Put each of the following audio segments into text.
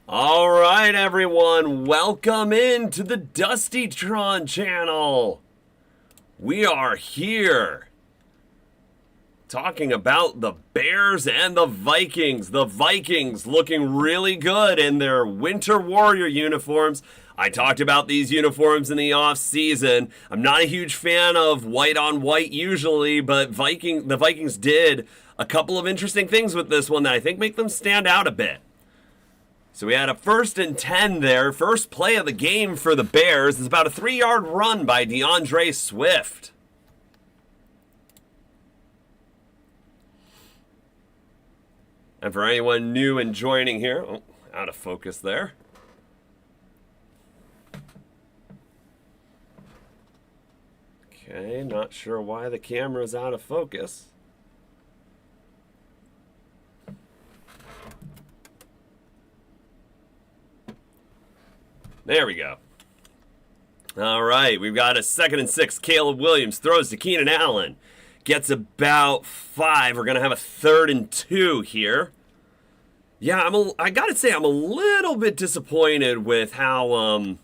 All right, everyone, welcome into the Dustytron channel. We are here talking about the Bears and the Vikings. The Vikings looking really good in their Winter Warrior uniforms. I talked about these uniforms in the off season. I'm not a huge fan of white on white usually, but the Vikings did a couple of interesting things with this one that I think make them stand out a bit. So we had a 1st and 10 there. First play of the game for the Bears. It's about a 3-yard run by DeAndre Swift. And for anyone new and joining here, out of focus there. Okay, not sure why the camera's out of focus. There we go. All right, we've got a 2nd and 6. Caleb Williams throws to Keenan Allen. Gets about 5. We're going to have a 3rd and 2 here. Yeah, I got to say, I'm a little bit disappointed with how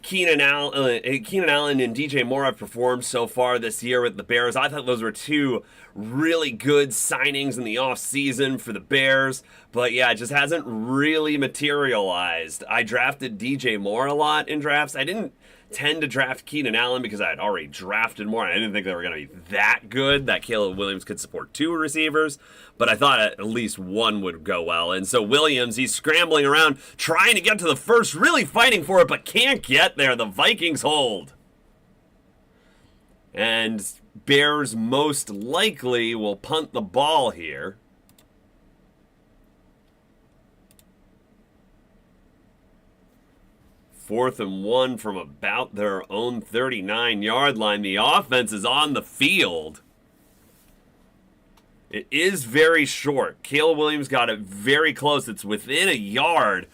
Keenan Allen and DJ Moore have performed so far this year with the Bears. I thought those were two really good signings in the offseason for the Bears. But yeah, it just hasn't really materialized. I drafted DJ Moore a lot in drafts. I didn't tend to draft Keenan Allen because I had already drafted Moore. I didn't think they were going to be that good that Caleb Williams could support 2 receivers, but I thought at least one would go well. And so Williams, he's scrambling around, trying to get to the first, really fighting for it, but can't get there. The Vikings hold. And Bears most likely will punt the ball here. Fourth and 1 from about their own 39-yard line. The offense is on the field. It is very short. Caleb Williams got it very close. It's within a yard.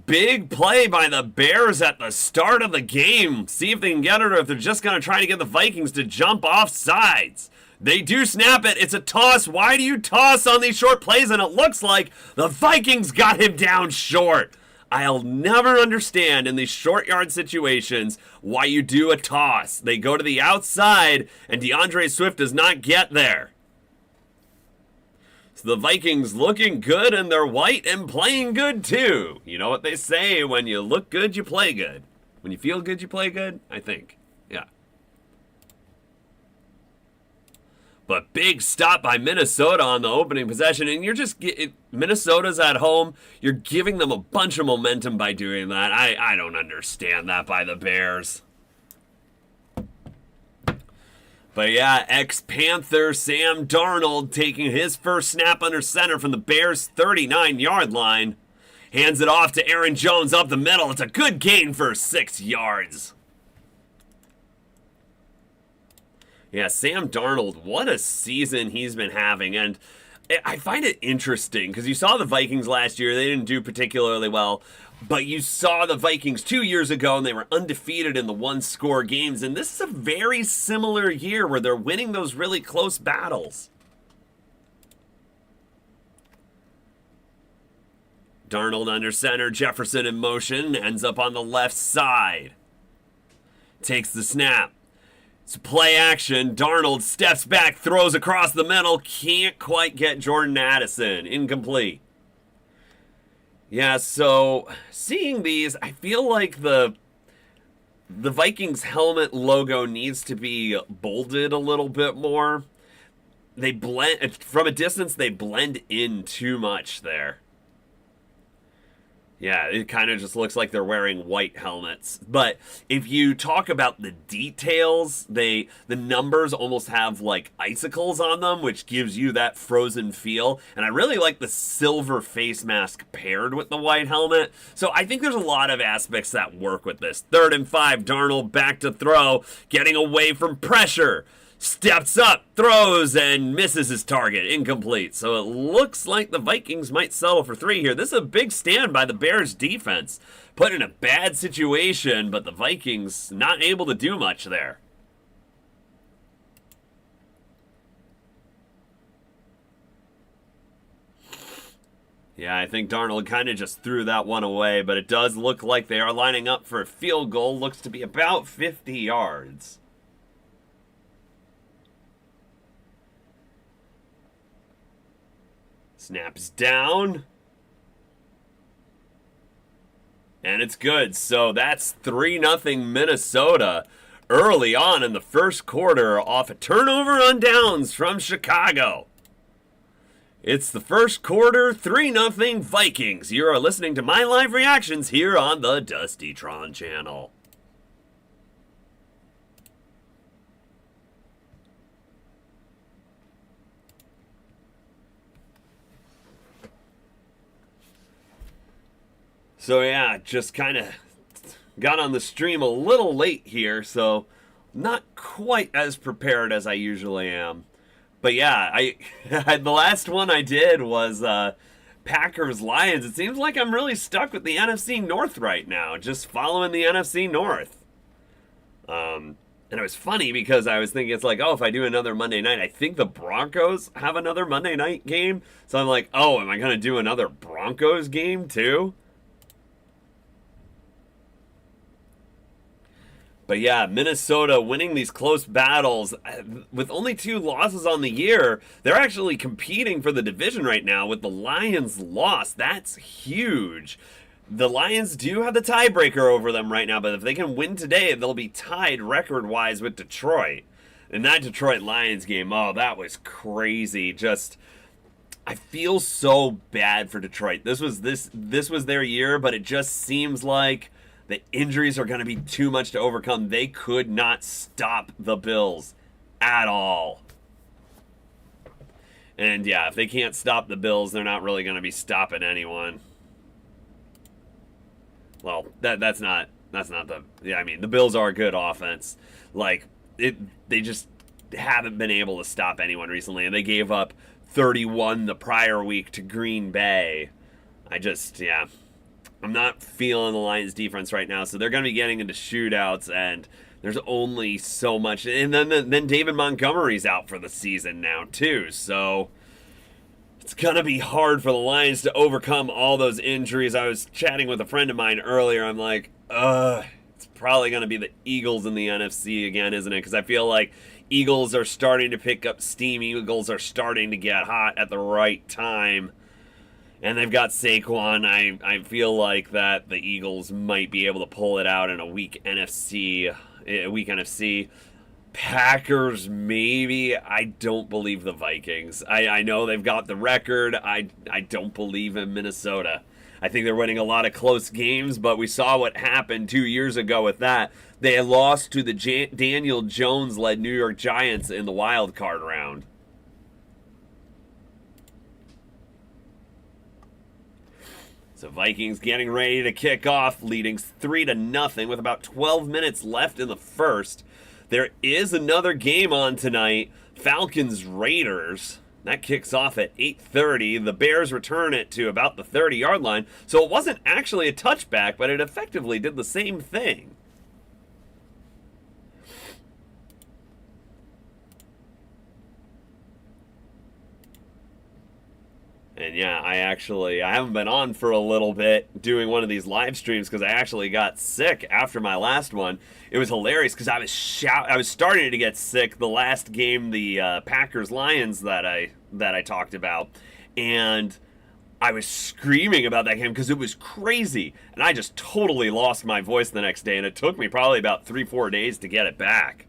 Big play by the Bears at the start of the game. See if they can get it or if they're just going to try to get the Vikings to jump off sides. They do snap it. It's a toss. Why do you toss on these short plays? And it looks like the Vikings got him down short. I'll never understand in these short yard situations why you do a toss. They go to the outside, and DeAndre Swift does not get there. So the Vikings looking good, and they're white and playing good too. You know what they say, when you look good, you play good. When you feel good, you play good, I think. Yeah. But big stop by Minnesota on the opening possession, and you're just Minnesota's at home. You're giving them a bunch of momentum by doing that. I don't understand that by the Bears. But yeah, ex-Panther Sam Darnold taking his first snap under center from the Bears' 39-yard line. Hands it off to Aaron Jones up the middle. It's a good gain for 6 yards. Yeah, Sam Darnold, what a season he's been having. And I find it interesting because you saw the Vikings last year. They didn't do particularly well. But you saw the Vikings 2 years ago, and they were undefeated in the one-score games. And this is a very similar year where they're winning those really close battles. Darnold under center, Jefferson in motion, ends up on the left side. Takes the snap. It's play action. Darnold steps back, throws across the middle. Can't quite get Jordan Addison. Incomplete. Yeah, so seeing these, I feel like the Vikings helmet logo needs to be bolded a little bit more. They blend, from a distance, they blend in too much there. Yeah, it kind of just looks like they're wearing white helmets. But if you talk about the details, the numbers almost have like icicles on them, which gives you that frozen feel. And I really like the silver face mask paired with the white helmet. So I think there's a lot of aspects that work with this. 3rd and 5, Darnold back to throw, getting away from pressure. Steps up, throws, and misses his target. Incomplete. So it looks like the Vikings might settle for 3 here. This is a big stand by the Bears defense. Put in a bad situation, but the Vikings not able to do much there. Yeah, I think Darnold kind of just threw that one away, but it does look like they are lining up for a field goal. Looks to be about 50 yards. Snaps down. And it's good. So that's 3-0 Minnesota early on in the first quarter off a turnover on downs from Chicago. It's the first quarter, 3-0 Vikings. You are listening to my live reactions here on the Dustytron channel. So yeah, just kind of got on the stream a little late here, so not quite as prepared as I usually am. But yeah, I the last one I did was Packers Lions. It seems like I'm really stuck with the NFC North right now, just following the NFC North. And it was funny because I was thinking it's like, oh, if I do another Monday night, I think the Broncos have another Monday night game. So I'm like, oh, am I going to do another Broncos game too? But yeah, Minnesota winning these close battles with only 2 losses on the year. They're actually competing for the division right now with the Lions loss. That's huge. The Lions do have the tiebreaker over them right now, but if they can win today, they'll be tied record-wise with Detroit. And that Detroit Lions game, oh, that was crazy. Just, I feel so bad for Detroit. This was their year, but it just seems like the injuries are going to be too much to overcome. They could not stop the Bills at all. And yeah, if they can't stop the Bills, they're not really going to be stopping anyone. Well, that's not the, yeah, I mean, the Bills are a good offense. Like, they just haven't been able to stop anyone recently, and they gave up 31 the prior week to Green Bay. Yeah, I'm not feeling the Lions defense right now, so they're going to be getting into shootouts, and there's only so much. And then David Montgomery's out for the season now, too, so it's going to be hard for the Lions to overcome all those injuries. I was chatting with a friend of mine earlier. I'm like, it's probably going to be the Eagles in the NFC again, isn't it? Because I feel like Eagles are starting to pick up steam. Eagles are starting to get hot at the right time. And they've got Saquon. I feel like that the Eagles might be able to pull it out in a weak NFC. Packers, maybe. I don't believe the Vikings. I know they've got the record. I don't believe in Minnesota. I think they're winning a lot of close games, but we saw what happened 2 years ago with that. They lost to the Daniel Jones-led New York Giants in the wild card round. So Vikings getting ready to kick off, leading 3-0 with about 12 minutes left in the first. There is another game on tonight, Falcons-Raiders. That kicks off at 8:30. The Bears return it to about the 30-yard line. So it wasn't actually a touchback, but it effectively did the same thing. And yeah, I haven't been on for a little bit doing one of these live streams because I actually got sick after my last one. It was hilarious because I was starting to get sick the last game, the Packers-Lions that I talked about, and I was screaming about that game because it was crazy, and I just totally lost my voice the next day, and it took me probably about 3-4 days to get it back.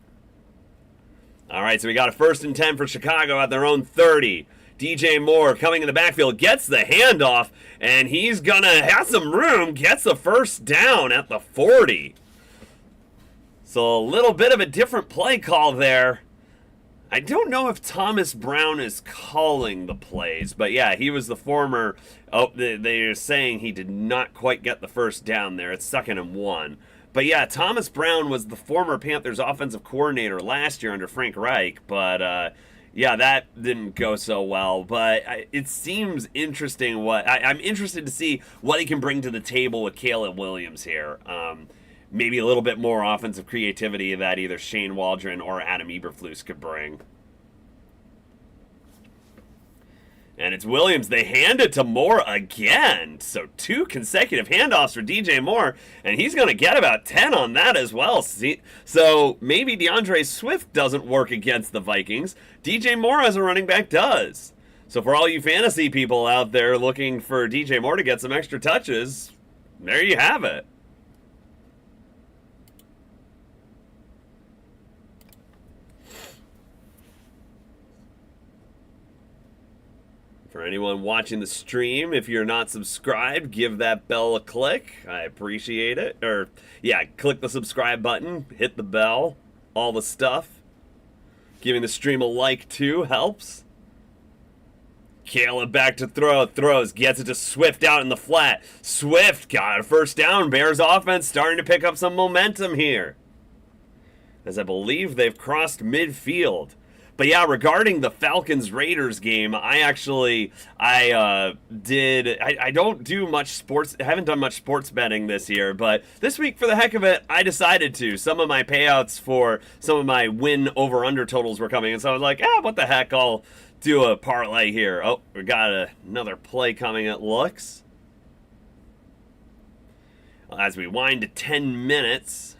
All right, so we got a 1st and 10 for Chicago at their own 30. DJ Moore coming in the backfield, gets the handoff, and he's gonna have some room, gets the first down at the 40. So a little bit of a different play call there. I don't know if Thomas Brown is calling the plays, but yeah, he was the former. Oh, they're saying he did not quite get the first down there. It's 2nd and 1. But yeah, Thomas Brown was the former Panthers offensive coordinator last year under Frank Reich, but yeah, that didn't go so well, but it seems interesting. I'm interested to see what he can bring to the table with Caleb Williams here. Maybe a little bit more offensive creativity that either Shane Waldron or Adam Eberflus could bring. And it's Williams. They hand it to Moore again. So 2 consecutive handoffs for DJ Moore. And he's going to get about 10 on that as well. See? So maybe DeAndre Swift doesn't work against the Vikings. DJ Moore as a running back does. So for all you fantasy people out there looking for DJ Moore to get some extra touches, there you have it. For anyone watching the stream, if you're not subscribed, give that bell a click. I appreciate it. Or, yeah, click the subscribe button, hit the bell, all the stuff. Giving the stream a like, too, helps. Caleb back to throw, throws, gets it to Swift out in the flat. Swift got a first down. Bears offense starting to pick up some momentum here, as I believe they've crossed midfield. But yeah, regarding the Falcons-Raiders game, I don't do much sports, I haven't done much sports betting this year, but this week, for the heck of it, I decided to. Some of my payouts for some of my win over-under totals were coming, and so I was like, what the heck, I'll do a parlay here. Oh, we got another play coming, it looks. As we wind to 10 minutes...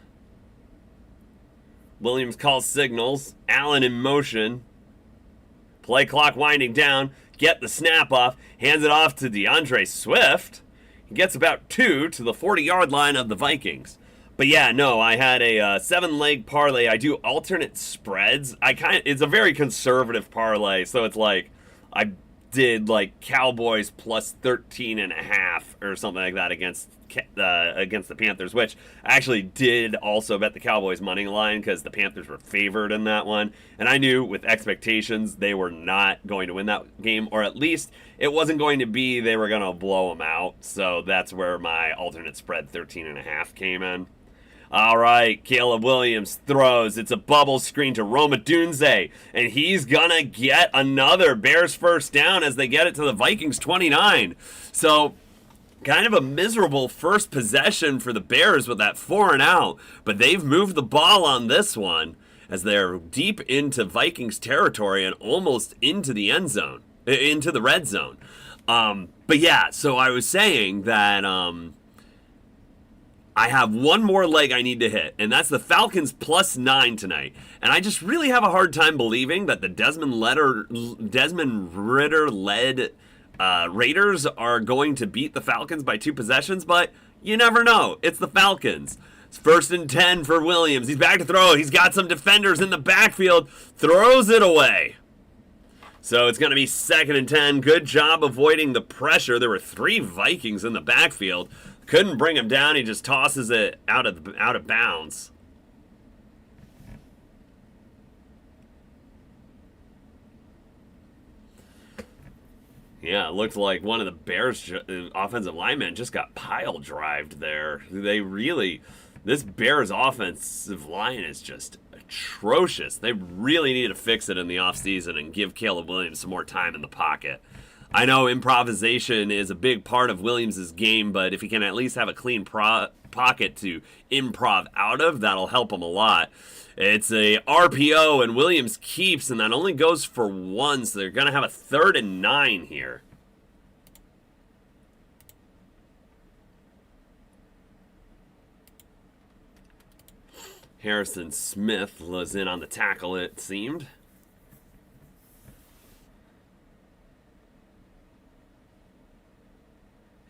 Williams calls signals. Allen in motion. Play clock winding down. Get the snap off. Hands it off to DeAndre Swift. He gets about 2 to the 40-yard line of the Vikings. But yeah, no, I had a 7-leg parlay. I do alternate spreads. It's a very conservative parlay, so it's like I did like Cowboys plus 13.5 or something like that against the Panthers, which I actually did also bet the Cowboys money line because the Panthers were favored in that one, and I knew with expectations they were not going to win that game, or at least it wasn't going to be they were going to blow them out. So that's where my alternate spread 13.5 came in. All right, Caleb Williams throws. It's a bubble screen to Roma Dunze, and he's going to get another Bears first down as they get it to the Vikings 29. So kind of a miserable first possession for the Bears with that 4 and out, but they've moved the ball on this one as they're deep into Vikings territory and almost into the end zone, into the red zone. But yeah, so I was saying that I have one more leg I need to hit, and that's the Falcons plus 9 tonight. And I just really have a hard time believing that the Desmond Ritter-led Raiders are going to beat the Falcons by 2 possessions, but you never know. It's the Falcons. It's 1st and 10 for Williams. He's back to throw. He's got some defenders in the backfield. Throws it away. So it's going to be 2nd and 10. Good job avoiding the pressure. There were 3 Vikings in the backfield. Couldn't bring him down. He just tosses it out of bounds. Yeah, it looked like one of the Bears' offensive linemen just got pile drived there. This Bears offensive line is just atrocious. They really need to fix it in the offseason and give Caleb Williams some more time in the pocket. I know improvisation is a big part of Williams' game, but if he can at least have a clean pocket to improv out of, that'll help him a lot. It's a RPO, and Williams keeps, and that only goes for 1, so they're going to have a 3rd and 9 here. Harrison Smith was in on the tackle, it seemed.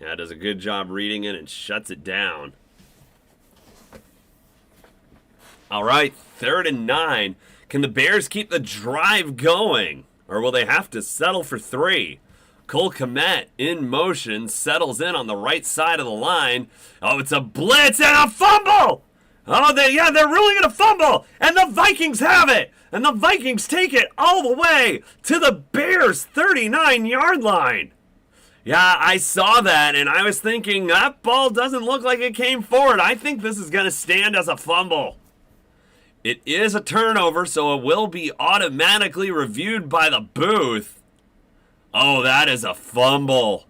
Yeah, does a good job reading it and shuts it down. All right, 3rd and 9. Can the Bears keep the drive going, or will they have to settle for 3? Cole Kmet in motion, settles in on the right side of the line. Oh, it's a blitz and a fumble! Oh, they're really going to fumble, and the Vikings have it, and the Vikings take it all the way to the Bears' 39-yard line. Yeah, I saw that, and I was thinking, that ball doesn't look like it came forward. I think this is going to stand as a fumble. It is a turnover, so it will be automatically reviewed by the booth. Oh, that is a fumble.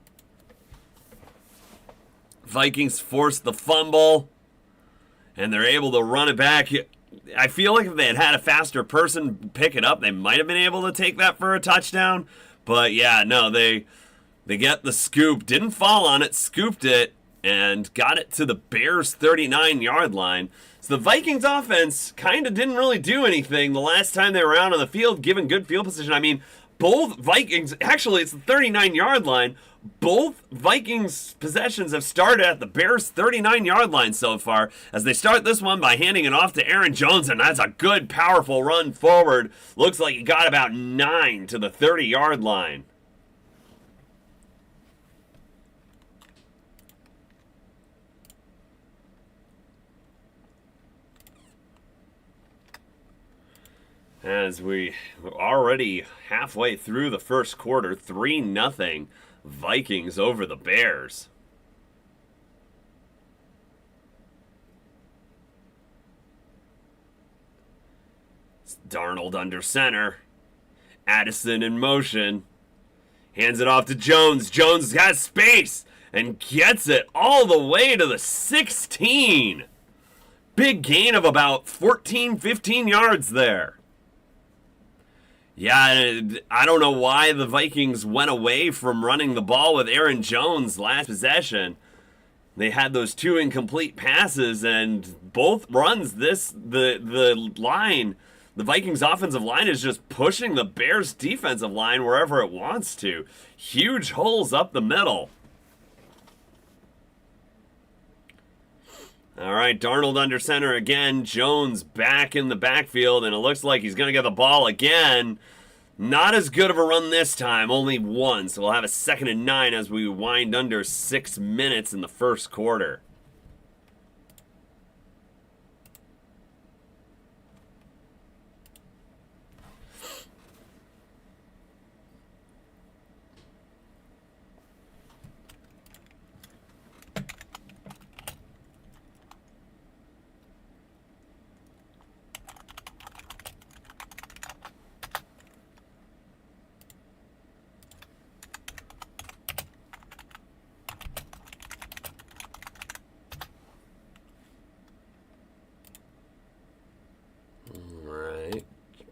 Vikings forced the fumble, and they're able to run it back. I feel like if they had had a faster person pick it up, they might have been able to take that for a touchdown. But yeah, no, they get the scoop, didn't fall on it, scooped it, and got it to the Bears' 39-yard line. So the Vikings offense kind of didn't really do anything the last time they were out on the field, given good field position. I mean, both Vikings, actually it's the 39-yard line, both Vikings possessions have started at the Bears' 39-yard line so far, as they start this one by handing it off to Aaron Jones, and that's a good, powerful run forward. Looks like he got about 9 to the 30-yard line. As we're already halfway through the first quarter, 3-0 Vikings over the Bears. It's Darnold under center. Addison in motion. Hands it off to Jones. Jones has space and gets it all the way to the 16. Big gain of about 14, 15 yards there. Yeah, I don't know why the Vikings went away from running the ball with Aaron Jones last possession. They had those 2 incomplete passes, and both runs, the line, the Vikings offensive line is just pushing the Bears defensive line wherever it wants to. Huge holes up the middle. All right, Darnold under center again. Jones back in the backfield, and it looks like he's going to get the ball again. Not as good of a run this time, only 1. So we'll have a 2nd and 9 as we wind under 6 minutes in the first quarter.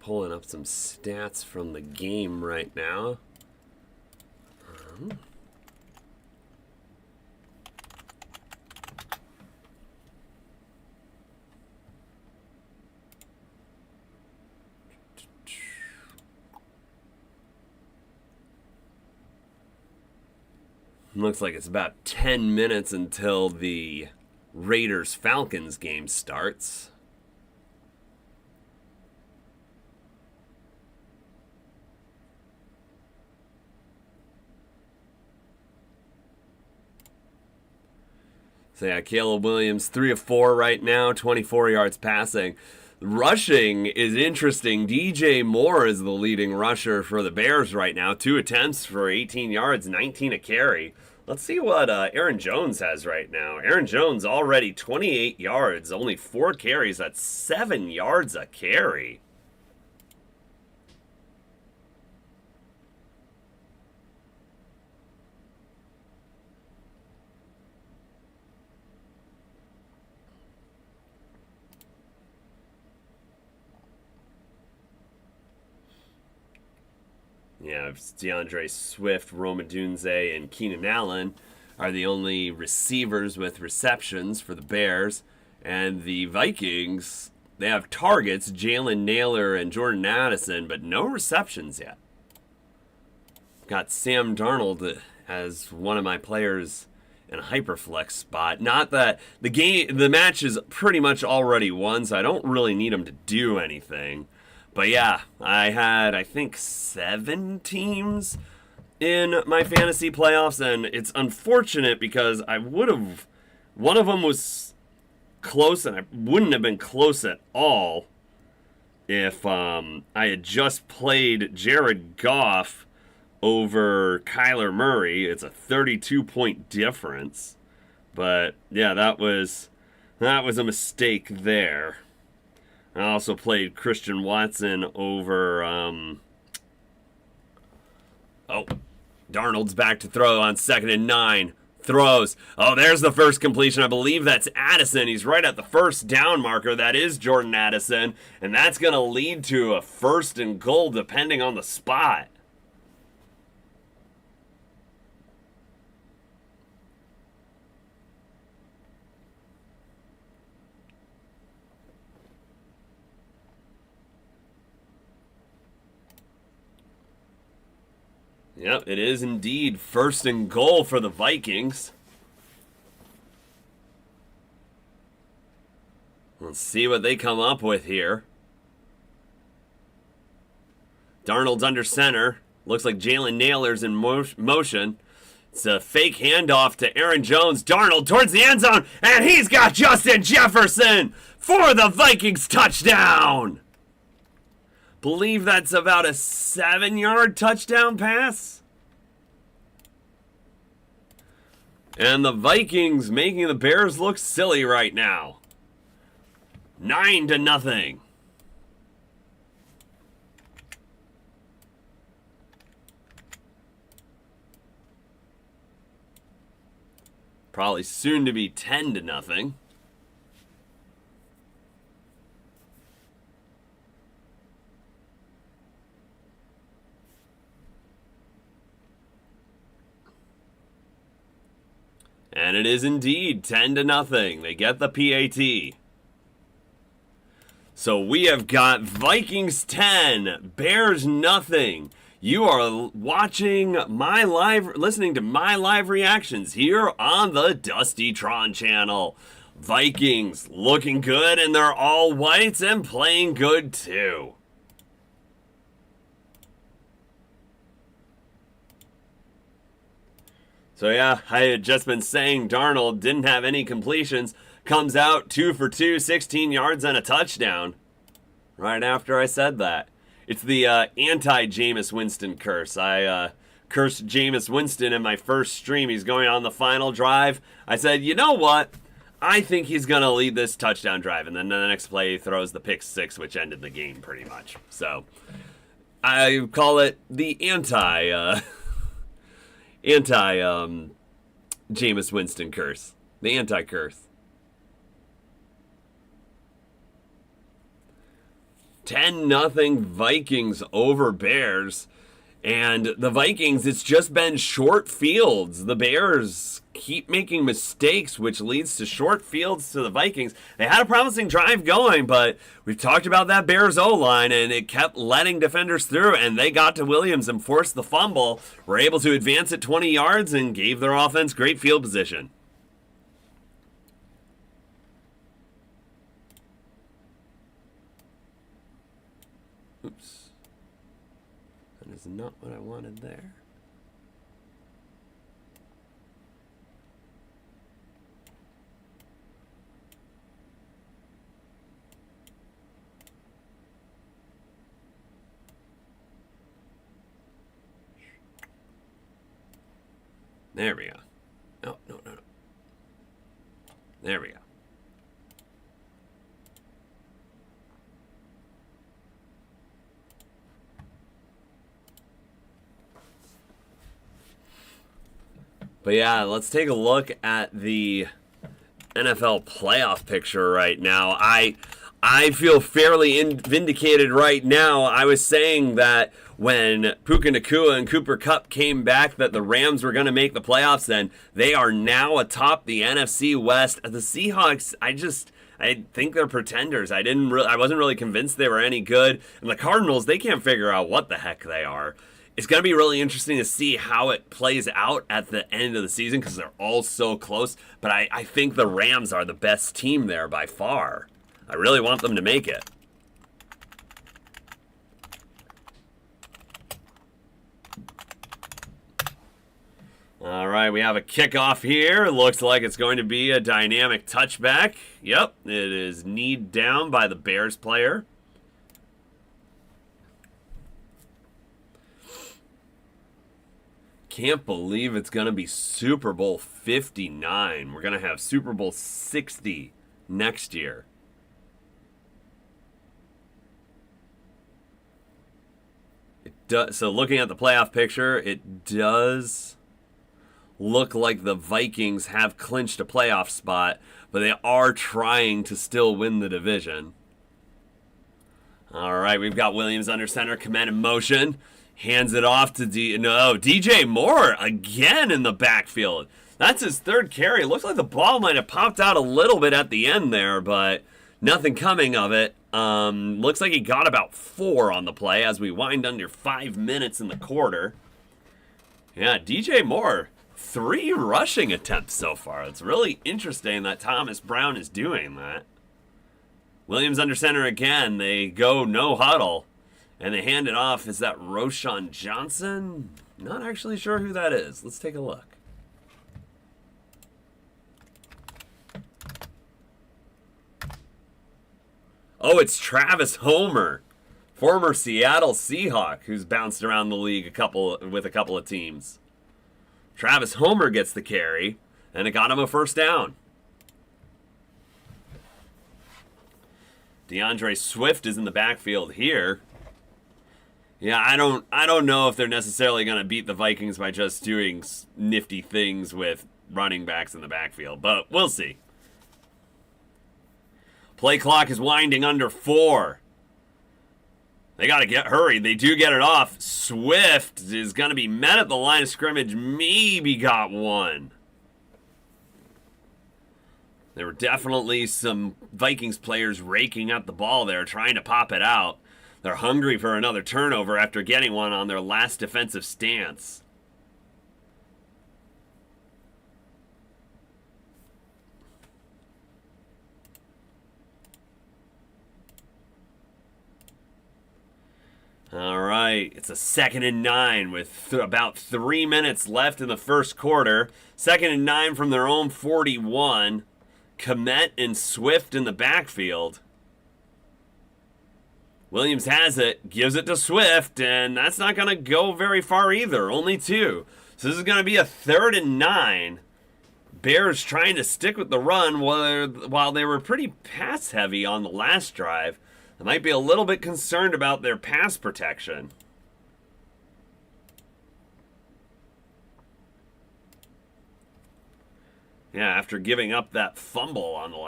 Pulling up some stats from the game right now. Looks like it's about 10 minutes until the Raiders-Falcons game starts. So yeah, Caleb Williams, 3 of 4 right now, 24 yards passing. Rushing is interesting. DJ Moore is the leading rusher for the Bears right now. 2 attempts for 18 yards, 19 a carry. Let's see what Aaron Jones has right now. Aaron Jones already 28 yards, only 4 carries. That's 7 yards a carry. Yeah, DeAndre Swift, Roma Dunze, and Keenan Allen are the only receivers with receptions for the Bears. And the Vikings, they have targets, Jalen Naylor and Jordan Addison, but no receptions yet. Got Sam Darnold as one of my players in a hyperflex spot. Not that the match is pretty much already won, so I don't really need him to do anything. But yeah, I had, I think, 7 teams in my fantasy playoffs, and it's unfortunate because I would have, one of them was close, and I wouldn't have been close at all if I had just played Jared Goff over Kyler Murray. It's a 32-point difference. But yeah, that was a mistake there. I also played Christian Watson over, Darnold's back to throw on 2nd and 9. Throws. Oh, there's the first completion. I believe that's Addison. He's right at the first down marker. That is Jordan Addison. And that's going to lead to a 1st and goal depending on the spot. Yep, it is indeed 1st and goal for the Vikings. Let's see what they come up with here. Darnold's under center. Looks like Jalen Naylor's in motion. It's a fake handoff to Aaron Jones. Darnold towards the end zone, and he's got Justin Jefferson for the Vikings touchdown. Believe that's about a 7-yard touchdown pass. And the Vikings making the Bears look silly right now. 9-0. Probably soon to be 10-0. And it is indeed 10-0. They get the PAT. So we have got Vikings 10, Bears nothing. You are listening to my live reactions here on the Dusty Tron channel. Vikings looking good, and they're all whites and playing good too. So yeah, I had just been saying Darnold didn't have any completions. Comes out 2 for 2, 16 yards and a touchdown. Right after I said that. It's the anti-Jameis Winston curse. I cursed Jameis Winston in my first stream. He's going on the final drive. I said, you know what? I think he's going to lead this touchdown drive. And then the next play he throws the pick 6, which ended the game pretty much. So I call it the Jameis Winston curse. The anti-curse. 10-0 Vikings over Bears. And the Vikings, it's just been short fields. The Bears keep making mistakes, which leads to short fields to the Vikings. They had a promising drive going, but we've talked about that Bears O-line, and it kept letting defenders through, and they got to Williams and forced the fumble. Were able to advance at 20 yards and gave their offense great field position. Oops. That is not what I wanted there. There we go. No. There we go. But yeah, let's take a look at the NFL playoff picture right now. I feel fairly vindicated right now. I was saying that when Puka Nacua and Cooper Kupp came back that the Rams were going to make the playoffs, and they are now atop the NFC West. The Seahawks, I think they're pretenders. I wasn't really convinced they were any good. And the Cardinals, they can't figure out what the heck they are. It's going to be really interesting to see how it plays out at the end of the season because they're all so close. But I think the Rams are the best team there by far. I really want them to make it. All right, we have a kickoff here. Looks like it's going to be a dynamic touchback. Yep, it is kneed down by the Bears player. Can't believe it's going to be Super Bowl 59. We're going to have Super Bowl 60 next year. So looking at the playoff picture, it does look like the Vikings have clinched a playoff spot, but they are trying to still win the division. All right, we've got Williams under center, command in motion. Hands it off to DJ Moore again in the backfield. That's his third carry. Looks like the ball might have popped out a little bit at the end there, but nothing coming of it. Looks like he got about 4 on the play as we wind under 5 minutes in the quarter. Yeah, DJ Moore, 3 rushing attempts so far. It's really interesting that Thomas Brown is doing that. Williams under center again. They go no huddle. And they hand it off. Is that Roshan Johnson? Not actually sure who that is. Let's take a look. Oh, it's Travis Homer, former Seattle Seahawk, who's bounced around the league with a couple of teams. Travis Homer gets the carry, and it got him a first down. DeAndre Swift is in the backfield here. Yeah, I don't know if they're necessarily going to beat the Vikings by just doing nifty things with running backs in the backfield, but we'll see. Play clock is winding under 4. They got to get hurried. They do get it off. Swift is going to be met at the line of scrimmage. Maybe got one. There were definitely some Vikings players raking up the ball there, trying to pop it out. They're hungry for another turnover after getting one on their last defensive stance. All right, it's a 2nd and 9 with about 3 minutes left in the first quarter. 2nd and 9 from their own 41. Kmet and Swift in the backfield. Williams has it, gives it to Swift, and that's not going to go very far either. Only 2. So this is going to be a 3rd and 9. Bears trying to stick with the run while they were pretty pass heavy on the last drive. They might be a little bit concerned about their pass protection. Yeah, after giving up that fumble on the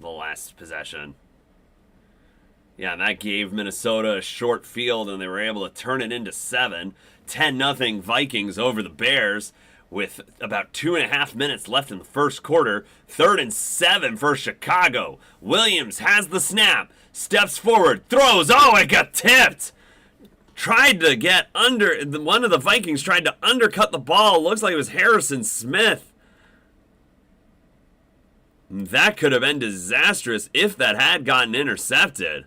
last possession. Yeah, and that gave Minnesota a short field, and they were able to turn it into 7. 10-0 Vikings over the Bears with about 2.5 minutes left in the first quarter. 3rd and 7 for Chicago. Williams has the snap, steps forward, throws. Oh, it got tipped. Tried to get under. One of the Vikings tried to undercut the ball. Looks like it was Harrison Smith. That could have been disastrous if that had gotten intercepted.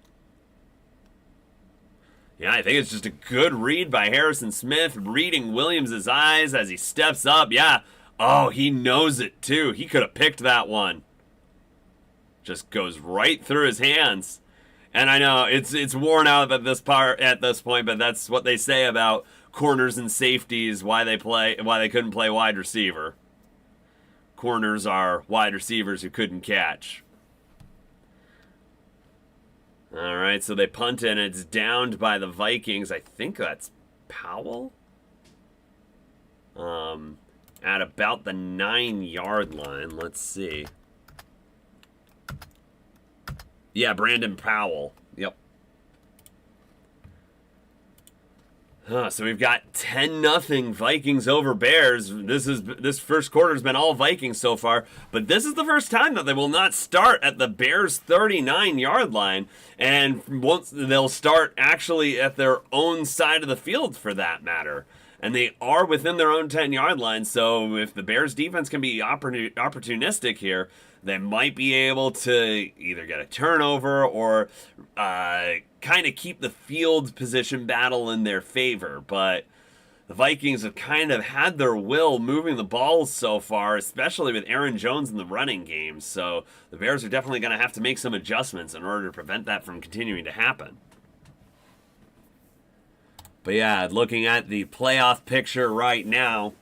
Yeah, I think it's just a good read by Harrison Smith, reading Williams' eyes as he steps up. Yeah. Oh, he knows it too. He could have picked that one. Just goes right through his hands. And I know it's worn out at this point, but that's what they say about corners and safeties, why they couldn't play wide receiver. Corners are wide receivers who couldn't catch. All right, so they punt and it's downed by the Vikings. I think that's Powell. At about the 9-yard line. Let's see. Yeah, Brandon Powell. Yep. So we've got 10-0 Vikings over Bears. This first quarter's been all Vikings so far, but this is the first time that they will not start at the Bears' 39-yard line, and they'll start actually at their own side of the field for that matter. And they are within their own 10-yard line, so if the Bears defense can be opportunistic here, they might be able to either get a turnover or kind of keep the field position battle in their favor. But the Vikings have kind of had their will moving the ball so far, especially with Aaron Jones in the running game. So the Bears are definitely going to have to make some adjustments in order to prevent that from continuing to happen. But yeah, looking at the playoff picture right now,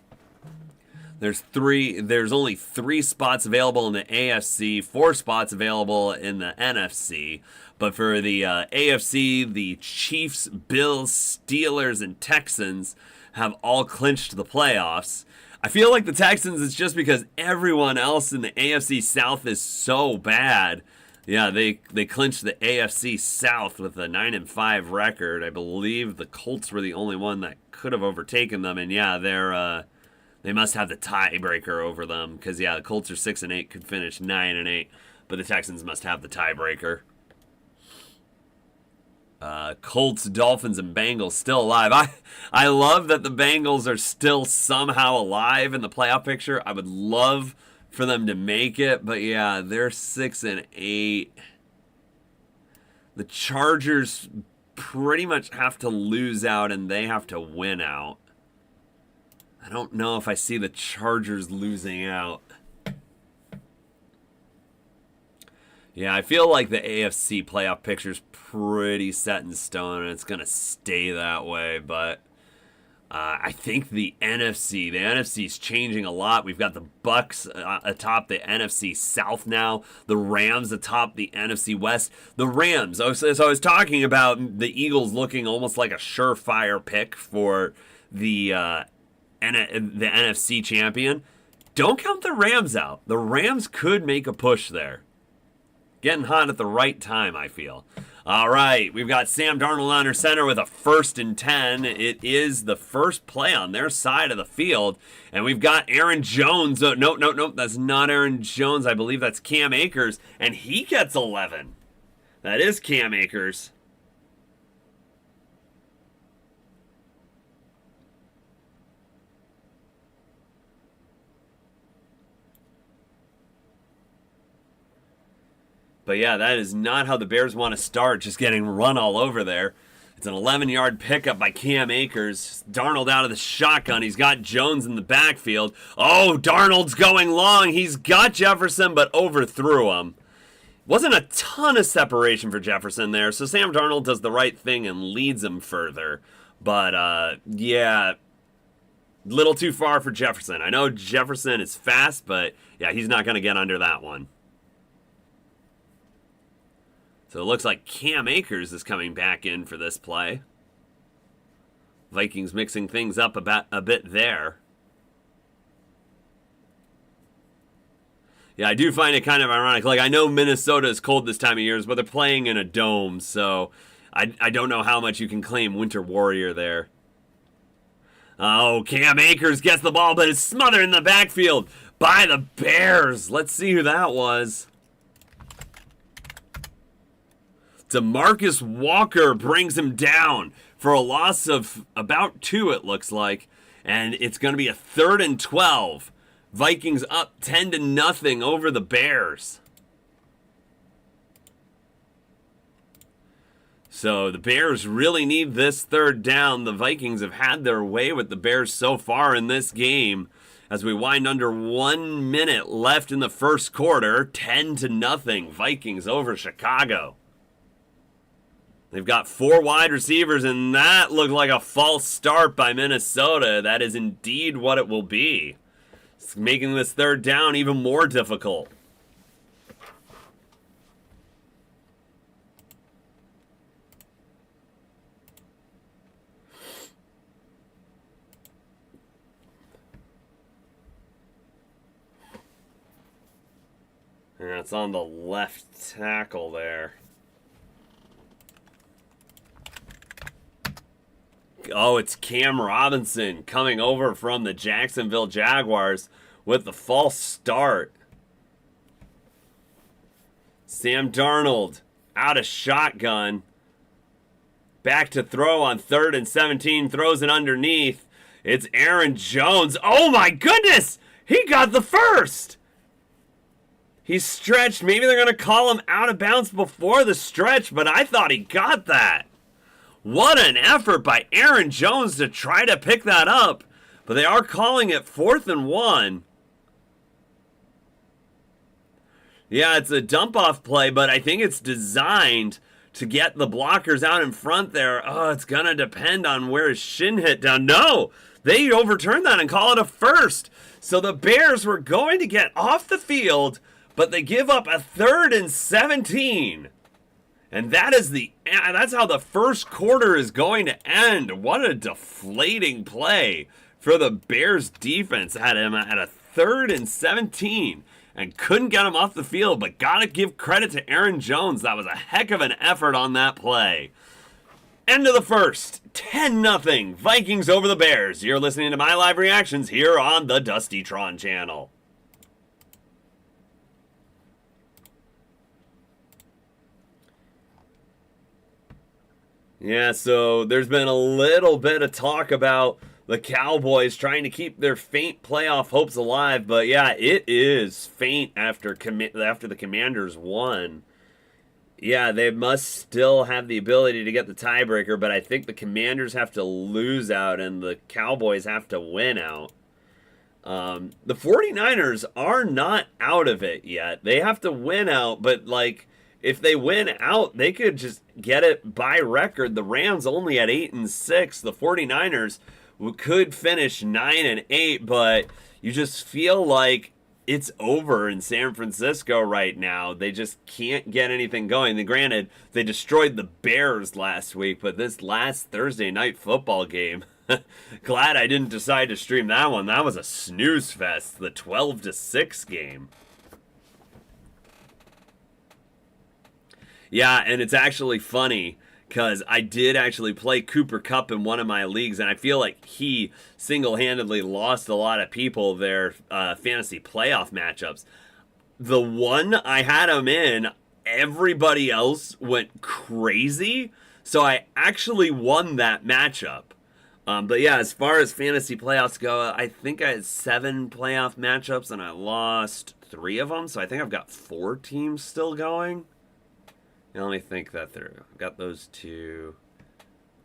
there's only 3 spots available in the AFC, 4 spots available in the NFC. But for the AFC, the Chiefs, Bills, Steelers, and Texans have all clinched the playoffs. I feel like the Texans, it's just because everyone else in the AFC South is so bad. Yeah, they clinched the AFC South with a 9-5 record. I believe the Colts were the only one that could have overtaken them. And yeah, they must have the tiebreaker over them because yeah, the Colts are 6-8, could finish 9-8, but the Texans must have the tiebreaker. Colts, Dolphins, and Bengals still alive. I love that the Bengals are still somehow alive in the playoff picture. I would love for them to make it, but yeah, they're 6-8. The Chargers pretty much have to lose out, and they have to win out. I don't know if I see the Chargers losing out. Yeah, I feel like the AFC playoff picture's pretty set in stone, and it's going to stay that way, but I think the NFC's changing a lot. We've got the Bucks atop the NFC South now, the Rams atop the NFC West. The Rams, so I was talking about the Eagles looking almost like a surefire pick for the NFC champion. Don't count the Rams out. The Rams could make a push there. Getting hot at the right time, I feel. All right, we've got Sam Darnold under center with a 1st and 10. It is the first play on their side of the field. And we've got Aaron Jones. No, that's not Aaron Jones. I believe that's Cam Akers. And he gets 11. That is Cam Akers. But yeah, that is not how the Bears want to start, just getting run all over there. It's an 11-yard pickup by Cam Akers. Darnold out of the shotgun. He's got Jones in the backfield. Oh, Darnold's going long. He's got Jefferson, but overthrew him. Wasn't a ton of separation for Jefferson there, so Sam Darnold does the right thing and leads him further. But, yeah, little too far for Jefferson. I know Jefferson is fast, but, yeah, he's not going to get under that one. So it looks like Cam Akers is coming back in for this play. Vikings mixing things up a bit there. Yeah, I do find it kind of ironic. Like, I know Minnesota is cold this time of year, but they're playing in a dome, so I don't know how much you can claim Winter Warrior there. Oh, Cam Akers gets the ball, but is smothered in the backfield by the Bears. Let's see who that was. DeMarcus Walker brings him down for a loss of about 2, it looks like. And it's going to be a 3rd and 12. Vikings up 10-0 over the Bears. So the Bears really need this 3rd down. The Vikings have had their way with the Bears so far in this game. As we wind under 1 minute left in the first quarter, 10-0 Vikings over Chicago. They've got 4 wide receivers, and that looked like a false start by Minnesota. That is indeed what it will be. It's making this 3rd down even more difficult. And it's on the left tackle there. Oh, it's Cam Robinson coming over from the Jacksonville Jaguars with the false start. Sam Darnold out of shotgun. Back to throw on 3rd and 17. Throws it underneath. It's Aaron Jones. Oh my goodness! He got the first! He's stretched. Maybe they're going to call him out of bounds before the stretch, but I thought he got that. What an effort by Aaron Jones to try to pick that up. But they are calling it 4th and 1. Yeah, it's a dump-off play, but I think it's designed to get the blockers out in front there. Oh, it's going to depend on where his shin hit down. No, they overturned that and call it a first. So the Bears were going to get off the field, but they give up a 3rd and 17. And that's how the first quarter is going to end. What a deflating play for the Bears defense. Had him at a 3rd and 17 and couldn't get him off the field, but gotta give credit to Aaron Jones. That was a heck of an effort on that play. End of the first, 10-0 Vikings over the Bears. You're listening to my live reactions here on the Dusty Tron channel. Yeah, so there's been a little bit of talk about the Cowboys trying to keep their faint playoff hopes alive, but yeah, it is faint after the Commanders won. Yeah, they must still have the ability to get the tiebreaker, but I think the Commanders have to lose out and the Cowboys have to win out. The 49ers are not out of it yet. They have to win out, but like if they win out, they could just get it by record. The Rams only at 8-6. The 49ers could finish 9-8, but you just feel like it's over in San Francisco right now. They just can't get anything going. And granted, they destroyed the Bears last week, but this last Thursday night football game, glad I didn't decide to stream that one. That was a snooze fest, the 12-6 game. Yeah, and it's actually funny because I did actually play Cooper Kupp in one of my leagues, and I feel like he single-handedly lost a lot of people their fantasy playoff matchups. The one I had him in, everybody else went crazy, so I actually won that matchup. But yeah, as far as fantasy playoffs go, I think I had 7 playoff matchups, and I lost 3 of them, so I think I've got 4 teams still going. Now, let me think that through. I've got those 2.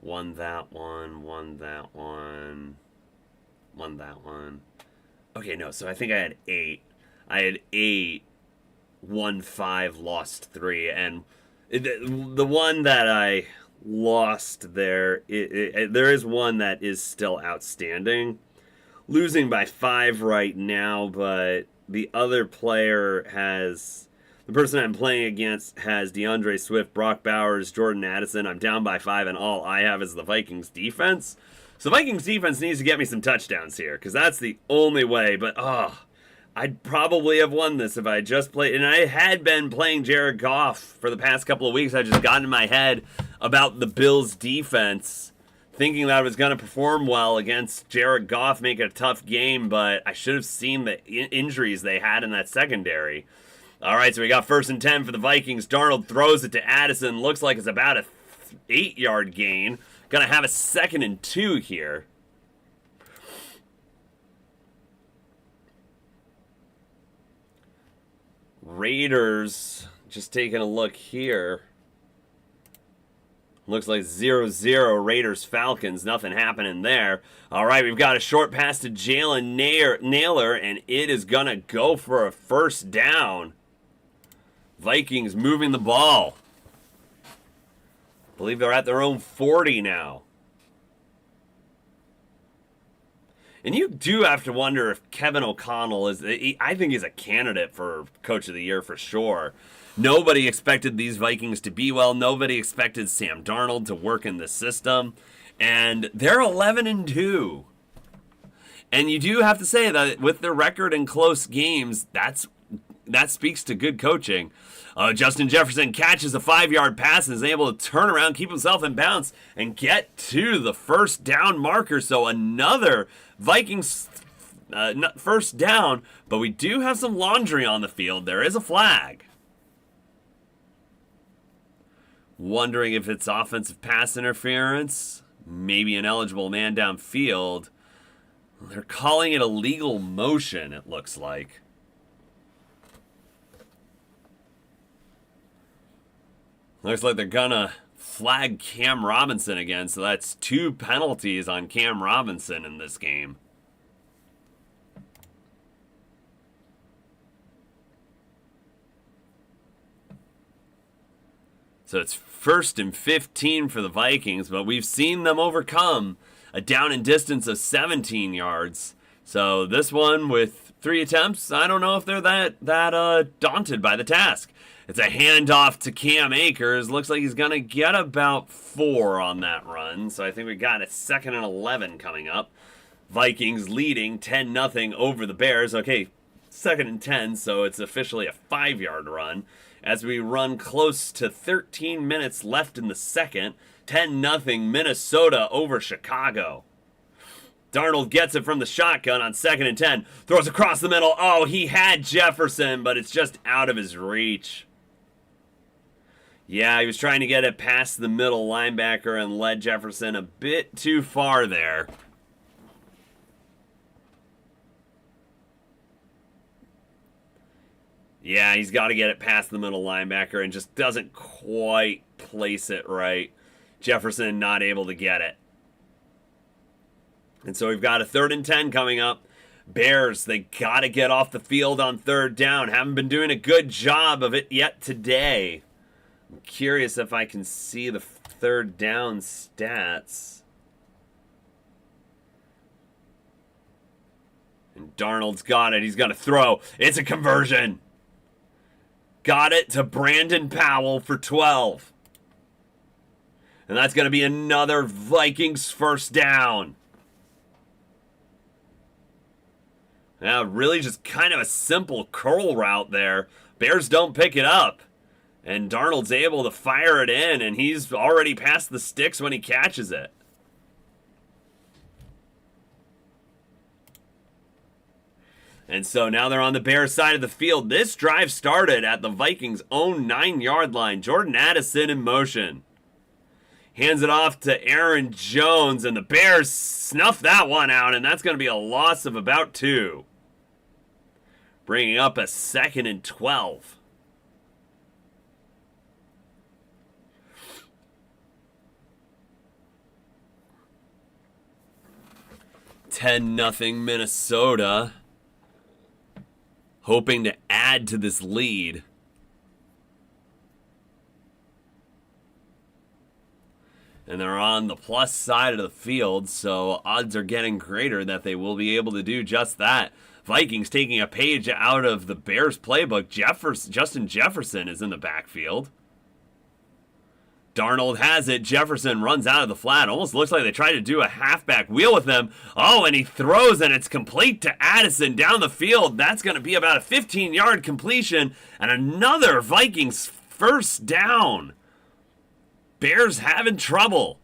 Won that one. Won that one. Won that one. Okay, no. So I think I had 8. I had 8. Won 5. Lost 3. And the one that I lost there, there is one that is still outstanding. Losing by 5 right now, but the other player has... The person I'm playing against has DeAndre Swift, Brock Bowers, Jordan Addison. I'm down by 5, and all I have is the Vikings defense. So Vikings defense needs to get me some touchdowns here, because that's the only way. But, I'd probably have won this if I just played. And I had been playing Jared Goff for the past couple of weeks. I just got in my head about the Bills defense, thinking that I was going to perform well against Jared Goff, make it a tough game, but I should have seen the injuries they had in that secondary. All right, so we got 1st and 10 for the Vikings. Darnold throws it to Addison. Looks like it's about a 8-yard gain. Gonna have a 2nd and 2 here. Raiders, just taking a look here. Looks like 0-0 Raiders-Falcons. Nothing happening there. All right, we've got a short pass to Jalen Naylor, and it is gonna go for a 1st down. Vikings moving the ball. I believe they're at their own 40 now. And you do have to wonder if Kevin O'Connell is... I think he's a candidate for Coach of the Year for sure. Nobody expected these Vikings to be well. Nobody expected Sam Darnold to work in the system. And they're 11-2. And you do have to say that with their record in close games, that speaks to good coaching. Justin Jefferson catches a 5-yard pass and is able to turn around, keep himself in bounds, and get to the 1st down marker. So another Vikings 1st down, but we do have some laundry on the field. There is a flag. Wondering if it's offensive pass interference, maybe an eligible man downfield. They're calling it a legal motion, it looks like. Looks like they're gonna flag Cam Robinson again, so that's 2 penalties on Cam Robinson in this game. So it's 1st and 15 for the Vikings, but we've seen them overcome a down and distance of 17 yards. So this one with 3 attempts, I don't know if they're that daunted by the task. It's a handoff to Cam Akers. Looks like he's going to get about 4 on that run. So I think we got a 2nd and 11 coming up. Vikings leading 10-0 over the Bears. Okay, 2nd and 10, so it's officially a 5-yard run. As we run close to 13 minutes left in the second, 10-0 Minnesota over Chicago. Darnold gets it from the shotgun on 2nd and 10. Throws across the middle. Oh, he had Jefferson, but it's just out of his reach. Yeah, he was trying to get it past the middle linebacker and led Jefferson a bit too far there. Yeah, he's got to get it past the middle linebacker and just doesn't quite place it right. Jefferson not able to get it. And so we've got a 3rd and 10 coming up. Bears, they got to get off the field on 3rd down. Haven't been doing a good job of it yet today. I'm curious if I can see the 3rd down stats. And Darnold's got it. He's going to throw. It's a conversion. Got it to Brandon Powell for 12. And that's going to be another Vikings 1st down. Now, really just kind of a simple curl route there. Bears don't pick it up. And Darnold's able to fire it in, and he's already past the sticks when he catches it. And so now they're on the Bears side of the field. This drive started at the Vikings' own 9-yard line. Jordan Addison in motion. Hands it off to Aaron Jones, and the Bears snuff that one out, and that's going to be a loss of about 2. Bringing up a 2nd and 12. $10-0 Minnesota. Hoping to add to this lead. And they're on the plus side of the field, so odds are getting greater that they will be able to do just that. Vikings taking a page out of the Bears playbook. Justin Jefferson is in the backfield. Darnold has it. Jefferson runs out of the flat. Almost looks like they tried to do a halfback wheel with him. Oh, and he throws, and it's complete to Addison down the field. That's going to be about a 15-yard completion, and another Vikings 1st down. Bears having trouble.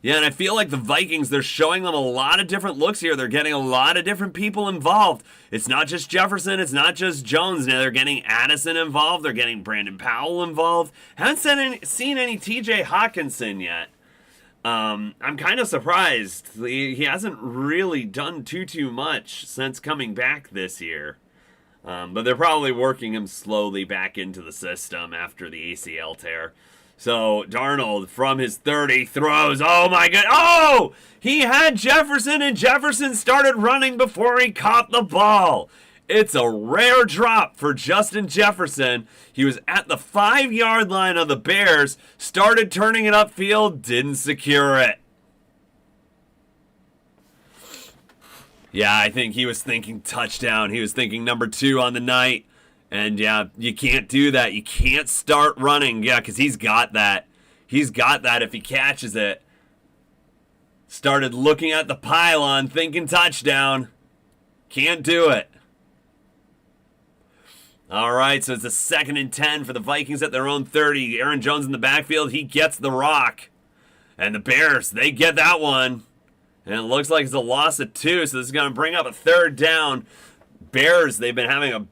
Yeah, and I feel like the Vikings, they're showing them a lot of different looks here. They're getting a lot of different people involved. It's not just Jefferson. It's not just Jones. Now they're getting Addison involved. They're getting Brandon Powell involved. Haven't seen any TJ Hawkinson yet. I'm kind of surprised. He hasn't really done too much since coming back this year. But they're probably working him slowly back into the system after the ACL tear. So Darnold from his 30 throws. Oh my god. Oh! He had Jefferson, and Jefferson started running before he caught the ball. It's a rare drop for Justin Jefferson. He was at the 5-yard line of the Bears, started turning it upfield, didn't secure it. Yeah, I think he was thinking touchdown. He was thinking number 2 on the night. And yeah, you can't do that. You can't start running. Yeah, because he's got that. He's got that if he catches it. Started looking at the pylon, thinking touchdown. Can't do it. All right, so it's a 2nd and 10 for the Vikings at their own 30. Aaron Jones in the backfield. He gets the rock. And the Bears, they get that one. And it looks like it's a loss of 2, so this is going to bring up a 3rd down. Bears, they've been having a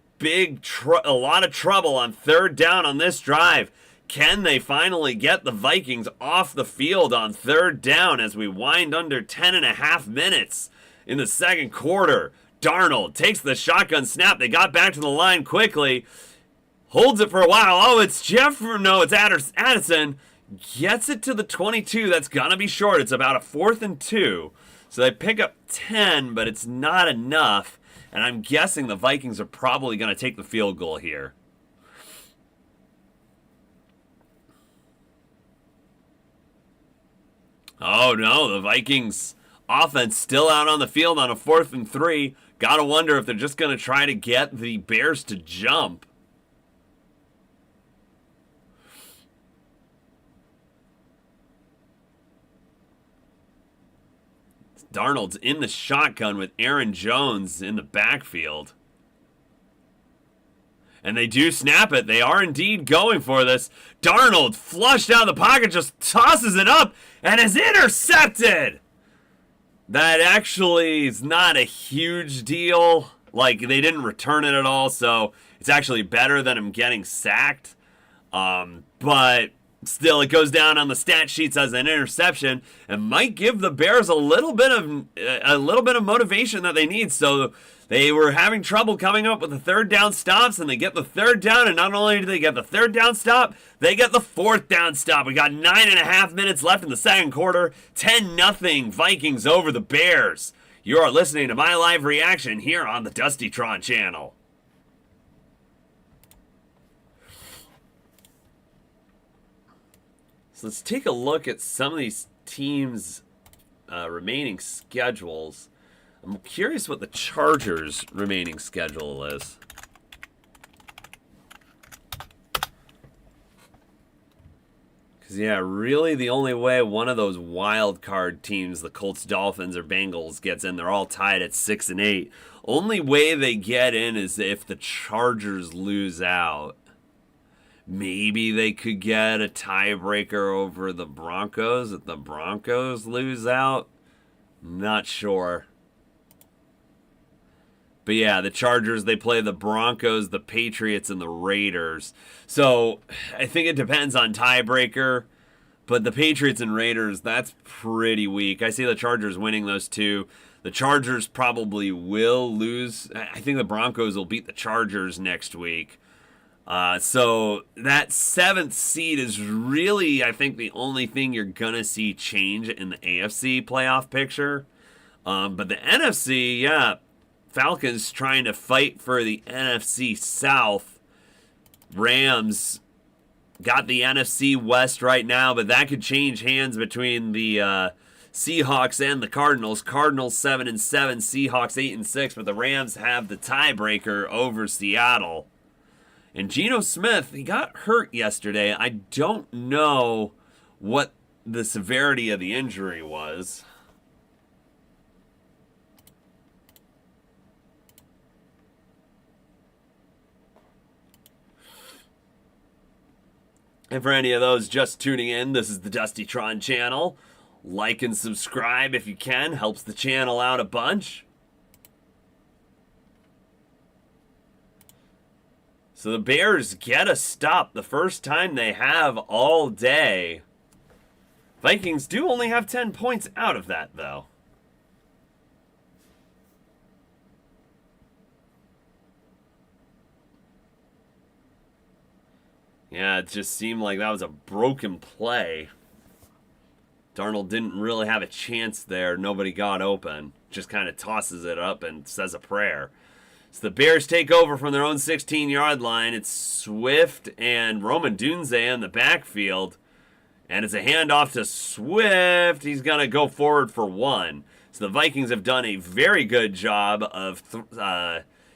lot of trouble on 3rd down on this drive. Can they finally get the Vikings off the field on 3rd down as we wind under 10.5 minutes in the 2nd quarter? Darnold takes the shotgun snap. They got back to the line quickly. Holds it for a while. Oh, it's Addison. Gets it to the 22. That's going to be short. It's about a 4th and 2. So they pick up 10, but it's not enough. And I'm guessing the Vikings are probably going to take the field goal here. Oh no, the Vikings offense still out on the field on a 4th and 3. Gotta wonder if they're just going to try to get the Bears to jump. Darnold's in the shotgun with Aaron Jones in the backfield. And they do snap it. They are indeed going for this. Darnold flushed out of the pocket, just tosses it up, and is intercepted. That actually is not a huge deal. Like, they didn't return it at all, so it's actually better than him getting sacked. But still, it goes down on the stat sheets as an interception and might give the Bears a little bit of motivation that they need. So they were having trouble coming up with the third down stops, and they get the third down, and not only do they get the third down stop, they get the fourth down stop. We got 9.5 minutes left in the second quarter. 10-0 Vikings over the Bears. You are listening to my live reaction here on the Dustytron channel. So let's take a look at some of these teams' remaining schedules. I'm curious what the Chargers' remaining schedule is. Because, yeah, really the only way one of those wild card teams, the Colts, Dolphins, or Bengals, gets in, they're all tied at 6-8. Only way they get in is if the Chargers lose out. Maybe they could get a tiebreaker over the Broncos if the Broncos lose out. Not sure. But yeah, the Chargers, they play the Broncos, the Patriots, and the Raiders. So I think it depends on tiebreaker. But the Patriots and Raiders, that's pretty weak. I see the Chargers winning those two. The Chargers probably will lose. I think the Broncos will beat the Chargers next week. So that 7th seed is really, I think, the only thing you're going to see change in the AFC playoff picture. But the NFC, yeah, Falcons trying to fight for the NFC South. Rams got the NFC West right now, but that could change hands between the Seahawks and the Cardinals. Cardinals 7-7, Seahawks 8-6, but the Rams have the tiebreaker over Seattle. And Geno Smith, he got hurt yesterday. I don't know what the severity of the injury was. And for any of those just tuning in, this is the Dustytron channel. Like and subscribe if you can. Helps the channel out a bunch. So the Bears get a stop the first time they have all day. Vikings do only have 10 points out of that, though. Yeah, it just seemed like that was a broken play. Darnold didn't really have a chance there. Nobody got open. Just kind of tosses it up and says a prayer. So the Bears take over from their own 16-yard line. It's Swift and Roman Dunze in the backfield. And it's a handoff to Swift. He's going to go forward for 1. So the Vikings have done a very good job of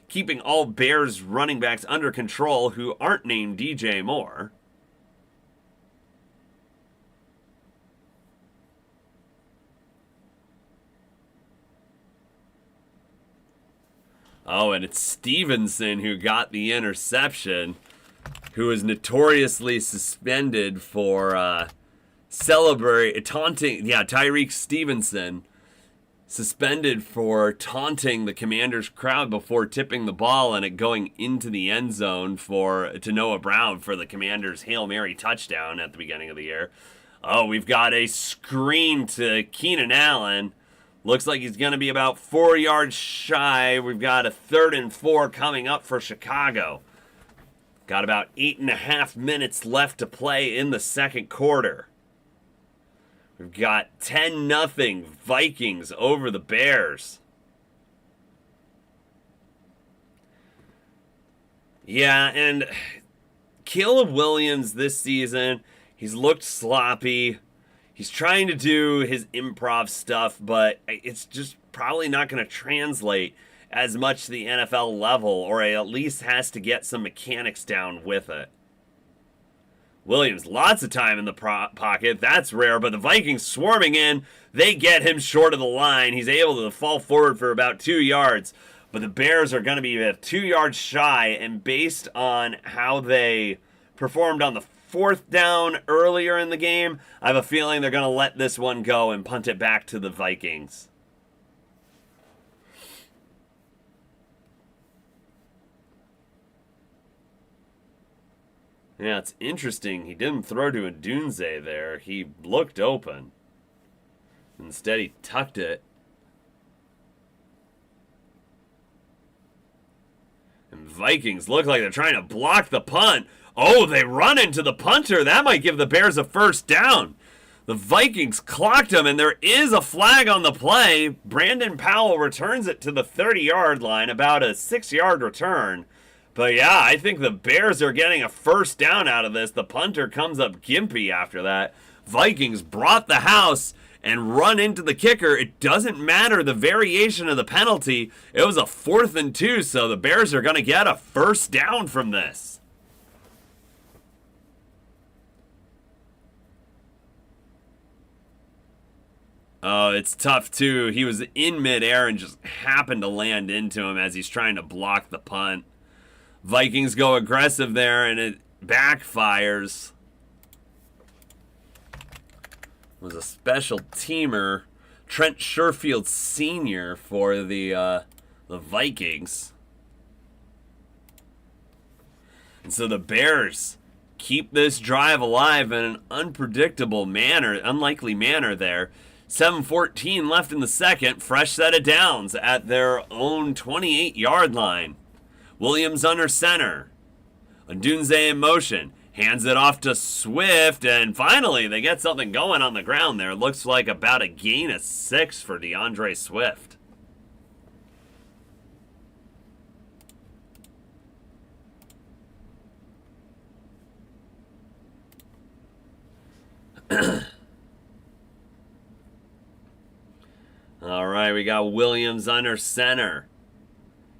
keeping all Bears running backs under control who aren't named DJ Moore. Oh, and it's Stevenson who got the interception, who is notoriously suspended for taunting. Yeah, Tyreek Stevenson suspended for taunting the Commanders crowd before tipping the ball and it going into the end zone to Noah Brown for the Commanders' Hail Mary touchdown at the beginning of the year. Oh, we've got a screen to Keenan Allen. Looks like he's going to be about 4 yards shy. We've got a 3rd and 4 coming up for Chicago. Got about 8.5 minutes left to play in the second quarter. We've got 10-0 Vikings over the Bears. Yeah, and Caleb Williams this season, he's looked sloppy. He's trying to do his improv stuff, but it's just probably not going to translate as much to the NFL level, or he at least has to get some mechanics down with it. Williams, lots of time in the pocket. That's rare, but the Vikings swarming in. They get him short of the line. He's able to fall forward for about 2 yards, but the Bears are going to be 2 yards shy, and based on how they performed on the 4th down earlier in the game, I have a feeling they're going to let this one go and punt it back to the Vikings. Yeah, it's interesting. He didn't throw to a Dunze there. He looked open. Instead, he tucked it. And Vikings look like they're trying to block the punt. Oh, they run into the punter. That might give the Bears a first down. The Vikings clocked him, and there is a flag on the play. Brandon Powell returns it to the 30-yard line, about a 6-yard return. But yeah, I think the Bears are getting a first down out of this. The punter comes up gimpy after that. Vikings brought the house and run into the kicker. It doesn't matter the variation of the penalty. It was a 4th and 2, so the Bears are going to get a first down from this. Oh, it's tough too. He was in midair and just happened to land into him as he's trying to block the punt. Vikings go aggressive there, and it backfires. It was a special teamer, Trent Sherfield Sr. for the Vikings. And so the Bears keep this drive alive in an unpredictable manner, unlikely manner there. 7:14 left in the second, fresh set of downs at their own 28-yard line. Williams under center. Odunze in motion. Hands it off to Swift, and finally they get something going on the ground there. Looks like about a gain of 6 for DeAndre Swift. All right, we got Williams under center.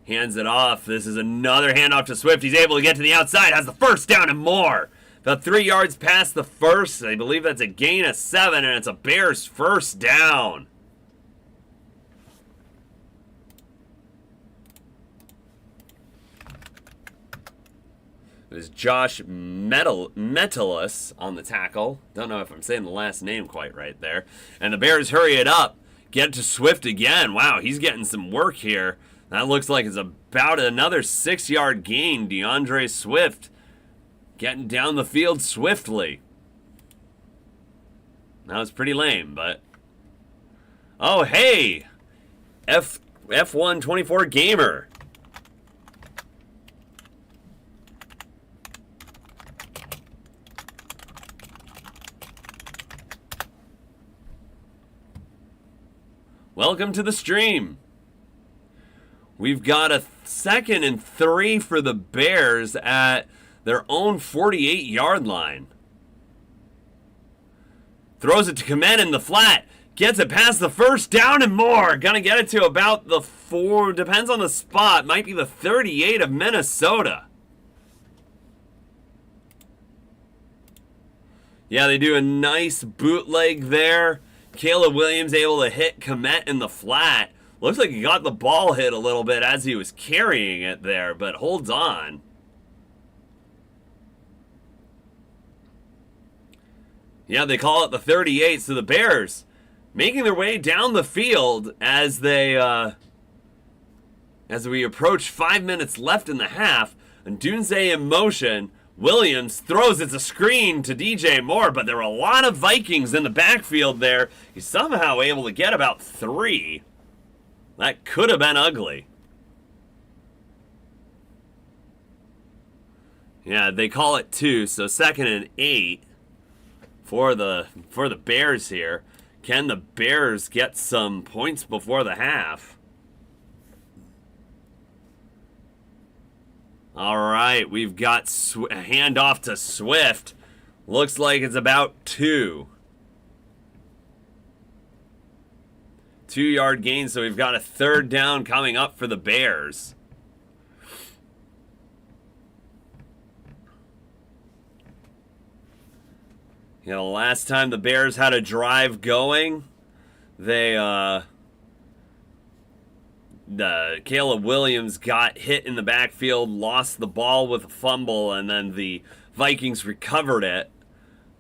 Hands it off. This is another handoff to Swift. He's able to get to the outside. Has the first down and more. About 3 yards past the first. I believe that's a gain of 7, and it's a Bears first down. It was Josh Metellus on the tackle. Don't know if I'm saying the last name quite right there. And the Bears hurry it up. Get to Swift again. Wow, he's getting some work here. That looks like it's about another 6-yard gain. DeAndre Swift getting down the field swiftly. That was pretty lame, but... Oh, hey! F124 Gamer. Welcome to the stream. We've got a 2nd and 3 for the Bears at their own 48-yard line. Throws it to Kmet in the flat. Gets it past the first down and more. Gonna get it to about the 4, depends on the spot, might be the 38 of Minnesota. Yeah, they do a nice bootleg there. Caleb Williams able to hit Kmet in the flat. Looks like he got the ball hit a little bit as he was carrying it there, but holds on. Yeah, they call it the 38, so the Bears making their way down the field as they, as we approach 5 minutes left in the half. And Dunze in motion. Williams throws it's a screen to DJ Moore, but there were a lot of Vikings in the backfield there. He's somehow able to get about 3. That could have been ugly. Yeah, they call it 2, so 2nd and 8 for the Bears here. Can the Bears get some points before the half? All right, we've got a handoff to Swift. Looks like it's about 2. 2-yard gain, so we've got a 3rd down coming up for the Bears. You know, last time the Bears had a drive going, Caleb Williams got hit in the backfield, lost the ball with a fumble, and then the Vikings recovered it.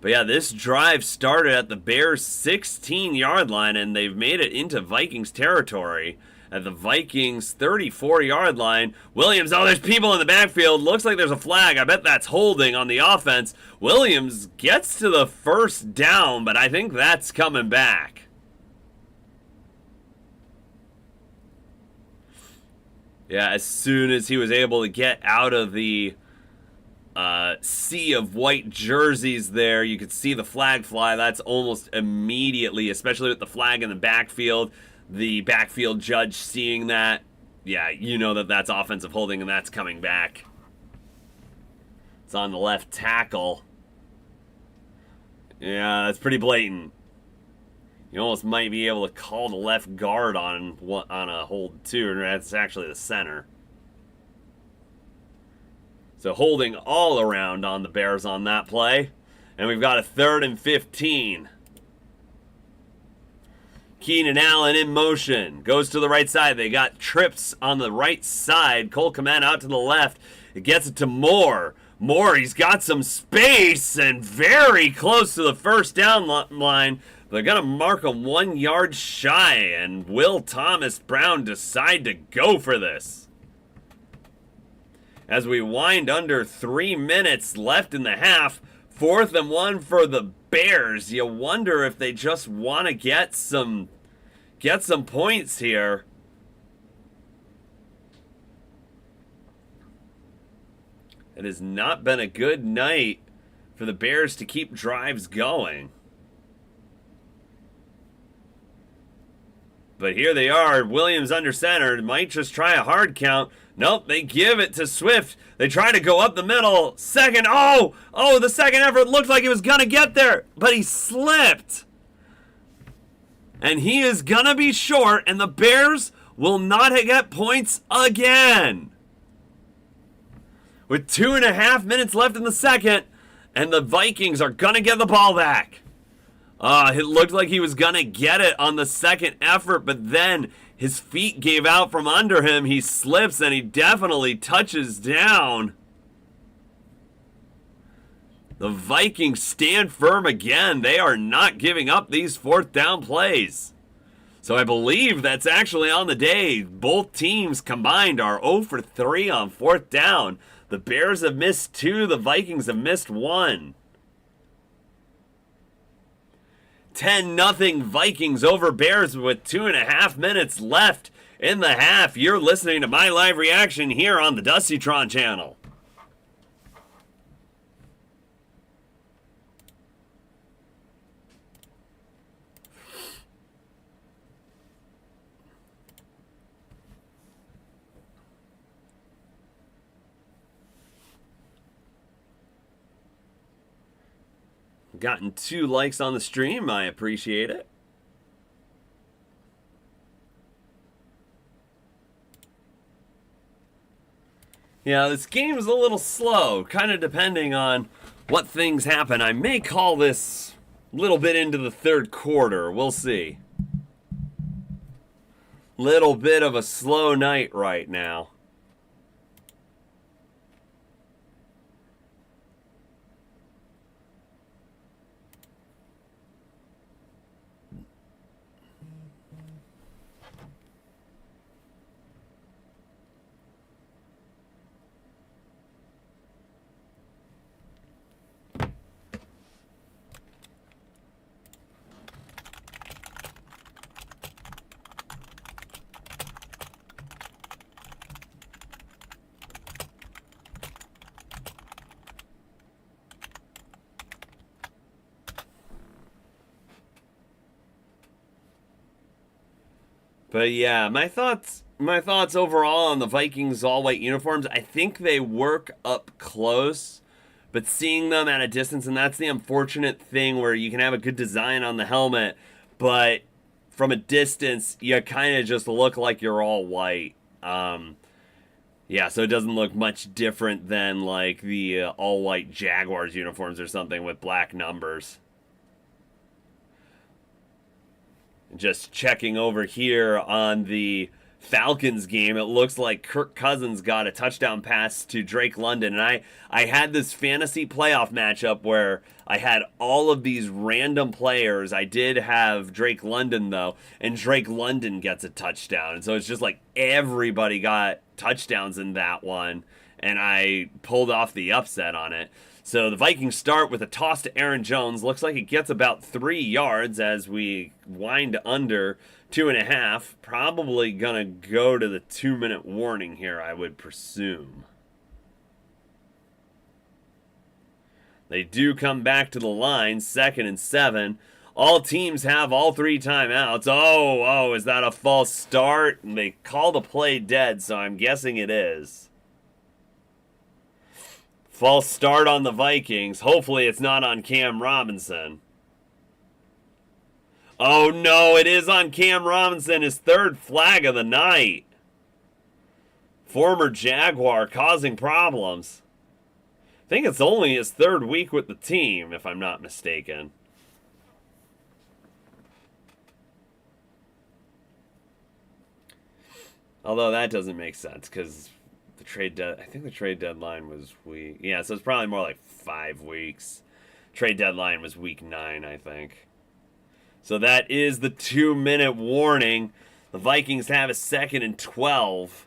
But yeah, this drive started at the Bears' 16-yard line, and they've made it into Vikings territory at the Vikings 34-yard line. Williams, oh, there's people in the backfield. Looks like there's a flag. I bet that's holding on the offense. Williams gets to the first down, but I think that's coming back. Yeah, as soon as he was able to get out of the sea of white jerseys there, you could see the flag fly. That's almost immediately, especially with the flag in the backfield. The backfield judge seeing that, yeah, you know that that's offensive holding and that's coming back. It's on the left tackle. Yeah, that's pretty blatant. You almost might be able to call the left guard on a hold too, and that's actually the center. So holding all around on the Bears on that play. And we've got a 3rd and 15. Keenan Allen in motion. Goes to the right side. They got trips on the right side. Cole Kmet out to the left. It gets it to Moore. Moore, he's got some space and very close to the first down line. They're going to mark him 1 yard shy. And will Thomas Brown decide to go for this? As we wind under 3 minutes left in the half, 4th and 1 for the Bears. You wonder if they just want to get some points here. It has not been a good night for the Bears to keep drives going. But here they are. Williams under center. Might just try a hard count. Nope, they give it to Swift. They try to go up the middle. Second, oh, the second effort looked like he was going to get there, but he slipped. And he is going to be short, and the Bears will not get points again. With 2.5 minutes left in the second, and the Vikings are going to get the ball back. It looked like he was going to get it on the second effort, but then his feet gave out from under him. He slips, and he definitely touches down. The Vikings stand firm again. They are not giving up these 4th down plays. So I believe that's actually on the day. Both teams combined are 0 for 3 on 4th down. The Bears have missed 2. The Vikings have missed 1. 10-0 Vikings over Bears with 2.5 minutes left in the half. You're listening to my live reaction here on the Dustytron channel. Gotten 2 likes on the stream. I appreciate it. Yeah, this game is a little slow, kind of depending on what things happen. I may call this a little bit into the 3rd quarter. We'll see. Little bit of a slow night right now. But yeah, my thoughts overall on the Vikings all-white uniforms, I think they work up close, but seeing them at a distance, and that's the unfortunate thing where you can have a good design on the helmet, but from a distance, you kind of just look like you're all white. Yeah, so it doesn't look much different than like the all-white Jaguars uniforms or something with black numbers. Just checking over here on the Falcons game, it looks like Kirk Cousins got a touchdown pass to Drake London. And I had this fantasy playoff matchup where I had all of these random players. I did have Drake London, though, and Drake London gets a touchdown. And so it's just like everybody got touchdowns in that one. And I pulled off the upset on it. So the Vikings start with a toss to Aaron Jones. Looks like it gets about 3 yards as we wind under 2.5. Probably gonna go to the 2-minute warning here, I would presume. They do come back to the line, 2nd and 7. All teams have all 3 timeouts. Oh, is that a false start? And they call the play dead, so I'm guessing it is. False start on the Vikings. Hopefully it's not on Cam Robinson. Oh no, it is on Cam Robinson, his 3rd flag of the night. Former Jaguar causing problems. I think it's only his 3rd week with the team, if I'm not mistaken. Although that doesn't make sense, because I think the trade deadline was yeah, so it's probably more like 5 weeks. Trade deadline was week 9, I think. So that is the 2-minute warning. The Vikings have a 2nd and 12.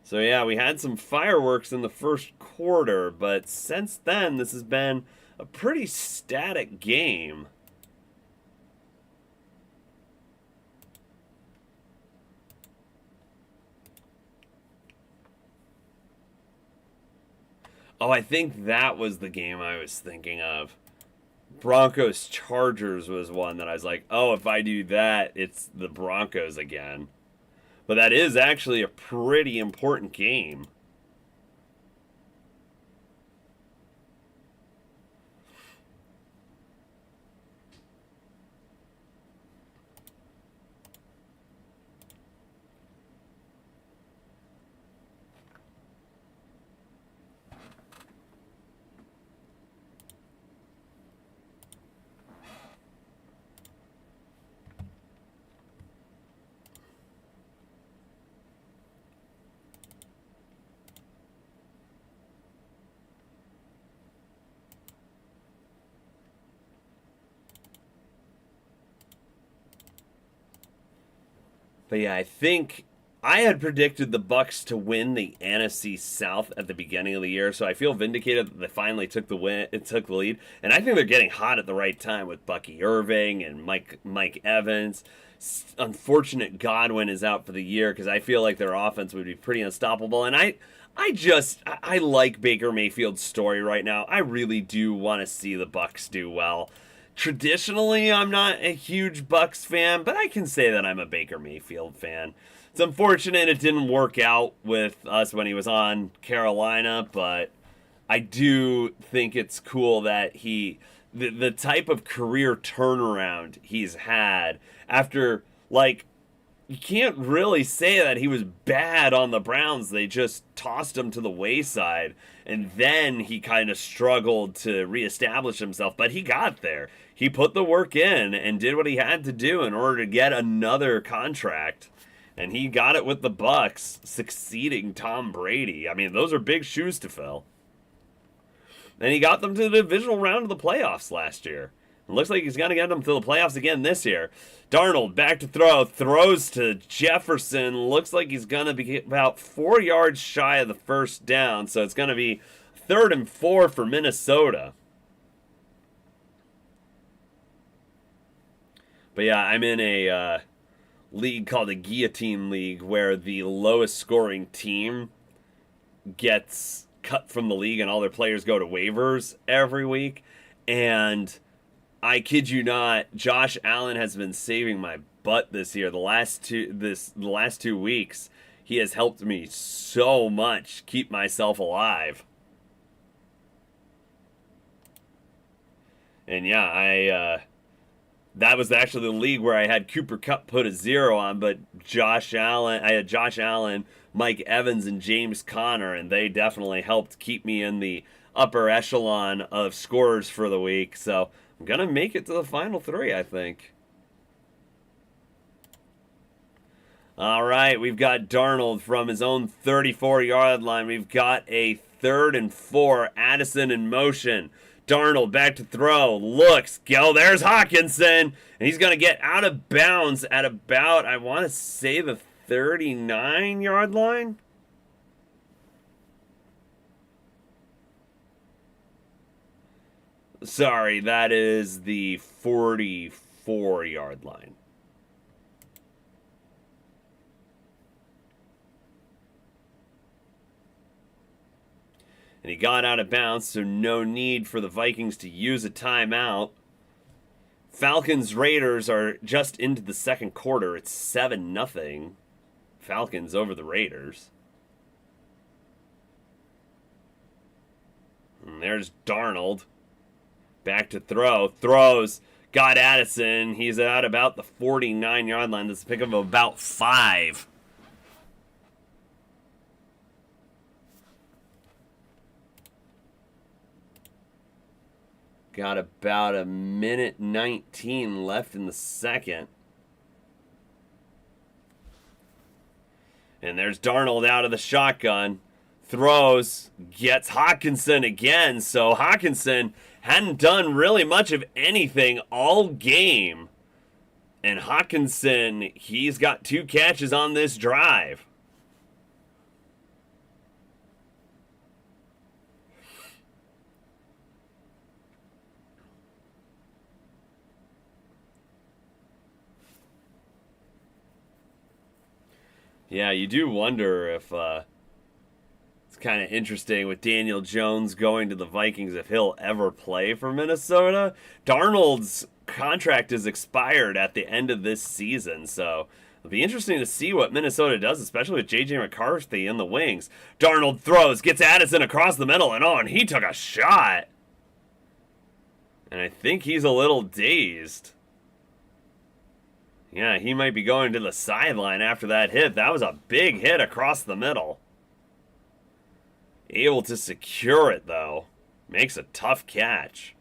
So yeah, we had some fireworks in the first quarter, but since then this has been a pretty static game. Oh, I think that was the game I was thinking of. Broncos Chargers was one that I was like, oh, if I do that, it's the Broncos again. But that is actually a pretty important game. But yeah, I think I had predicted the Bucks to win the NFC South at the beginning of the year, so I feel vindicated that they finally took the lead. And I think they're getting hot at the right time with Bucky Irving and Mike Evans. Unfortunate Godwin is out for the year because I feel like their offense would be pretty unstoppable. And I like Baker Mayfield's story right now. I really do want to see the Bucks do well. Traditionally, I'm not a huge Bucks fan, but I can say that I'm a Baker Mayfield fan. It's unfortunate it didn't work out with us when he was on Carolina, but I do think it's cool that the type of career turnaround he's had after, like, you can't really say that he was bad on the Browns. They just tossed him to the wayside, and then he kind of struggled to reestablish himself, but he got there. He put the work in and did what he had to do in order to get another contract, and he got it with the Bucks, succeeding Tom Brady. I mean, those are big shoes to fill. And he got them to the divisional round of the playoffs last year. It looks like he's going to get them to the playoffs again this year. Darnold back to throw, throws to Jefferson. Looks like he's going to be about 4 yards shy of the first down, so it's going to be 3rd and 4 for Minnesota. But yeah, I'm in a league called a Guillotine League where the lowest scoring team gets cut from the league and all their players go to waivers every week. And I kid you not, Josh Allen has been saving my butt this year. The last 2 weeks, he has helped me so much keep myself alive. And yeah, that was actually the league where I had Cooper Kupp put a 0 on, but I had Josh Allen, Mike Evans, and James Conner, and they definitely helped keep me in the upper echelon of scorers for the week. So I'm going to make it to the final three, I think. All right, we've got Darnold from his own 34-yard line. We've got a 3rd and 4. Addison in motion. Darnold back to throw. Looks. Go. There's Hawkinson. And he's going to get out of bounds at about, I want to say, the 39-yard line. Sorry, that is the 44-yard line. And he got out of bounds, so no need for the Vikings to use a timeout. Falcons Raiders are just into the second quarter. It's 7-0. Falcons over the Raiders. And there's Darnold. Back to throw. Throws. Got Addison. He's at about the 49-yard line. That's a pick of about 5. Got about a minute 19 left in the second. And there's Darnold out of the shotgun. Throws. Gets Hawkinson again. So Hawkinson hadn't done really much of anything all game. And Hawkinson, he's got 2 catches on this drive. Yeah, you do wonder if it's kind of interesting with Daniel Jones going to the Vikings if he'll ever play for Minnesota. Darnold's contract is expired at the end of this season, so it'll be interesting to see what Minnesota does, especially with J.J. McCarthy in the wings. Darnold throws, gets Addison across the middle, and he took a shot. And I think he's a little dazed. Yeah, he might be going to the sideline after that hit. That was a big hit across the middle. Able to secure it, though. Makes a tough catch.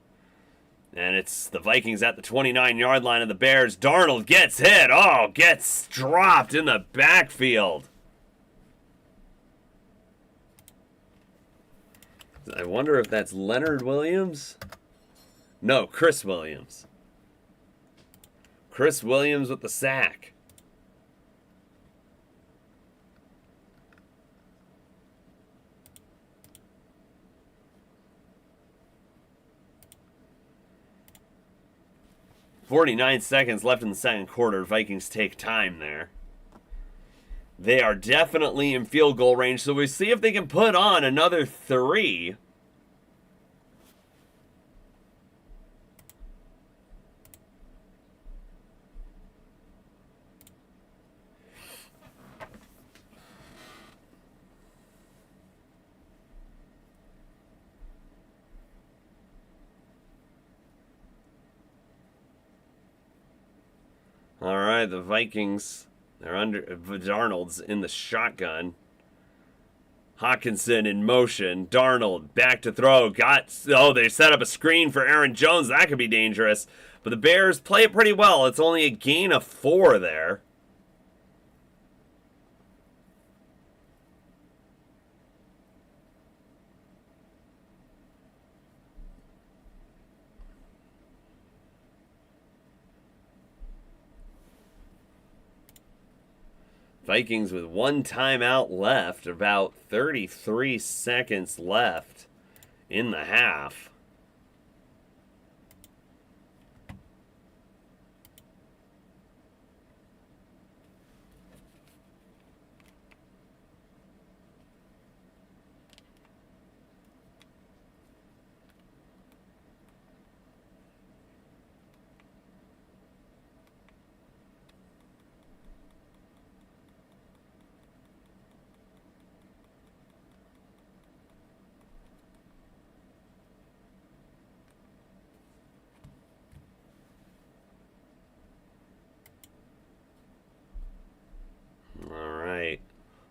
And it's the Vikings at the 29-yard line of the Bears. Darnold gets hit. Oh, gets dropped in the backfield. I wonder if that's Leonard Williams? No, Chris Williams. Chris Williams with the sack. .49 seconds left in the second quarter. Vikings take time there. They are definitely in field goal range, so we see if they can put on another 3. All right, the Vikings, they're under Darnold's in the shotgun. Hawkinson in motion. Darnold back to throw. They set up a screen for Aaron Jones. That could be dangerous. But the Bears play it pretty well. It's only a gain of 4 there. Vikings with 1 timeout left, about 33 seconds left in the half.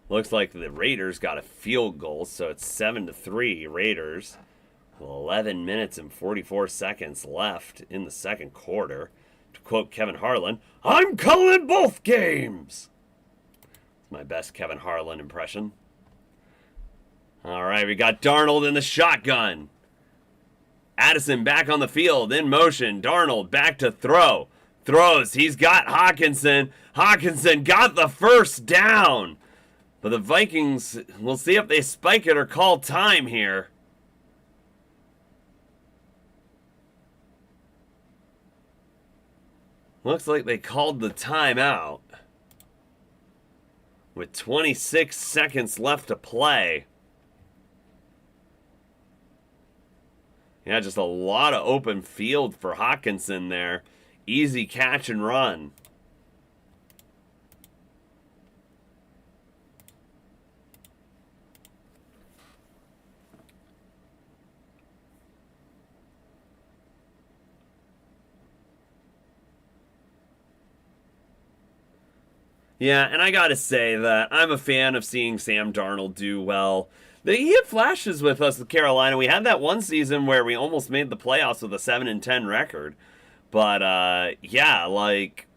Looks like the Raiders got a field goal, so it's 7-3 Raiders. 11 minutes and 44 seconds left in the second quarter. To quote Kevin Harlan, "I'm calling both games." It's my best Kevin Harlan impression. All right, we got Darnold in the shotgun. Addison back on the field, in motion. Darnold back to throw. Throws. He's got Hawkinson. Hawkinson got the first down. But the Vikings, we'll see if they spike it or call time here. Looks like they called the timeout. With 26 seconds left to play. Yeah, just a lot of open field for Hawkinson there. Easy catch and run. Yeah, and I gotta say that I'm a fan of seeing Sam Darnold do well. He had flashes with us with Carolina. We had that one season where we almost made the playoffs with a 7-10 record. But, yeah, like,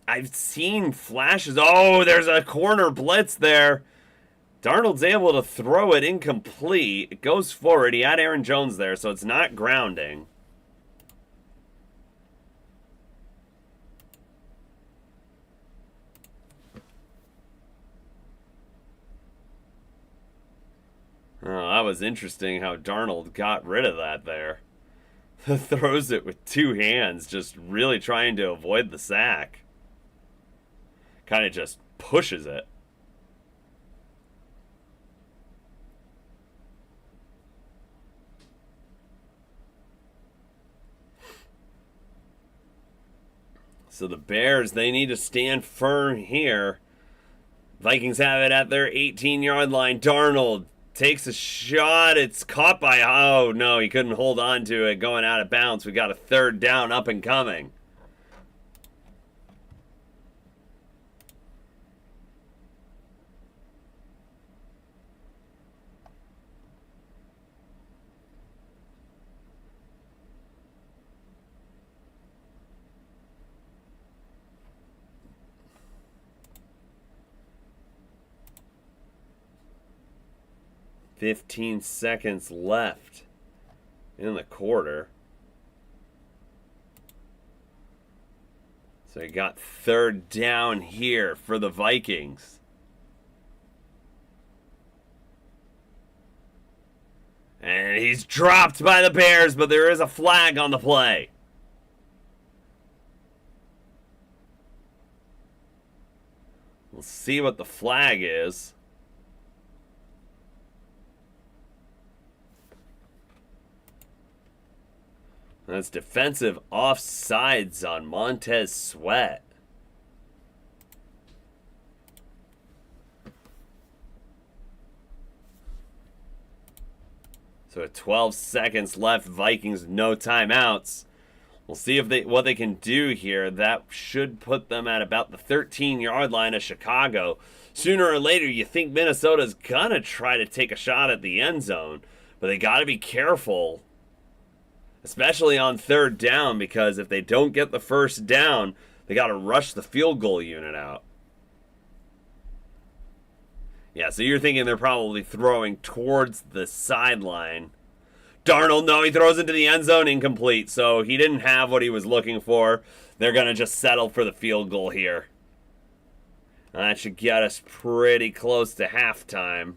I've seen flashes. Oh, there's a corner blitz there. Darnold's able to throw it incomplete. It goes forward. He had Aaron Jones there, so it's not grounding. Oh, that was interesting how Darnold got rid of that there. Throws it with two hands, just really trying to avoid the sack. Kind of just pushes it. So the Bears, they need to stand firm here. Vikings have it at their 18-yard line. Darnold takes a shot. It's caught by... Oh, no, he couldn't hold on to it going out of bounds. We got a third down up and coming. "15 seconds left in the quarter." So he got third down here for the Vikings. And he's dropped by the Bears, but there is a flag on the play. We'll see what the flag is. That's defensive offsides on Montez Sweat. So at 12 seconds left, Vikings no timeouts. We'll see if what they can do here. That should put them at about the 13-yard line of Chicago. Sooner or later, you think Minnesota's gonna try to take a shot at the end zone, but they got to be careful. Especially on third down, because if they don't get the first down, they got to rush the field goal unit out. Yeah, so you're thinking they're probably throwing towards the sideline. Darnold, no, he throws into the end zone, incomplete. So he didn't have what he was looking for. They're going to just settle for the field goal here. And that should get us pretty close to halftime.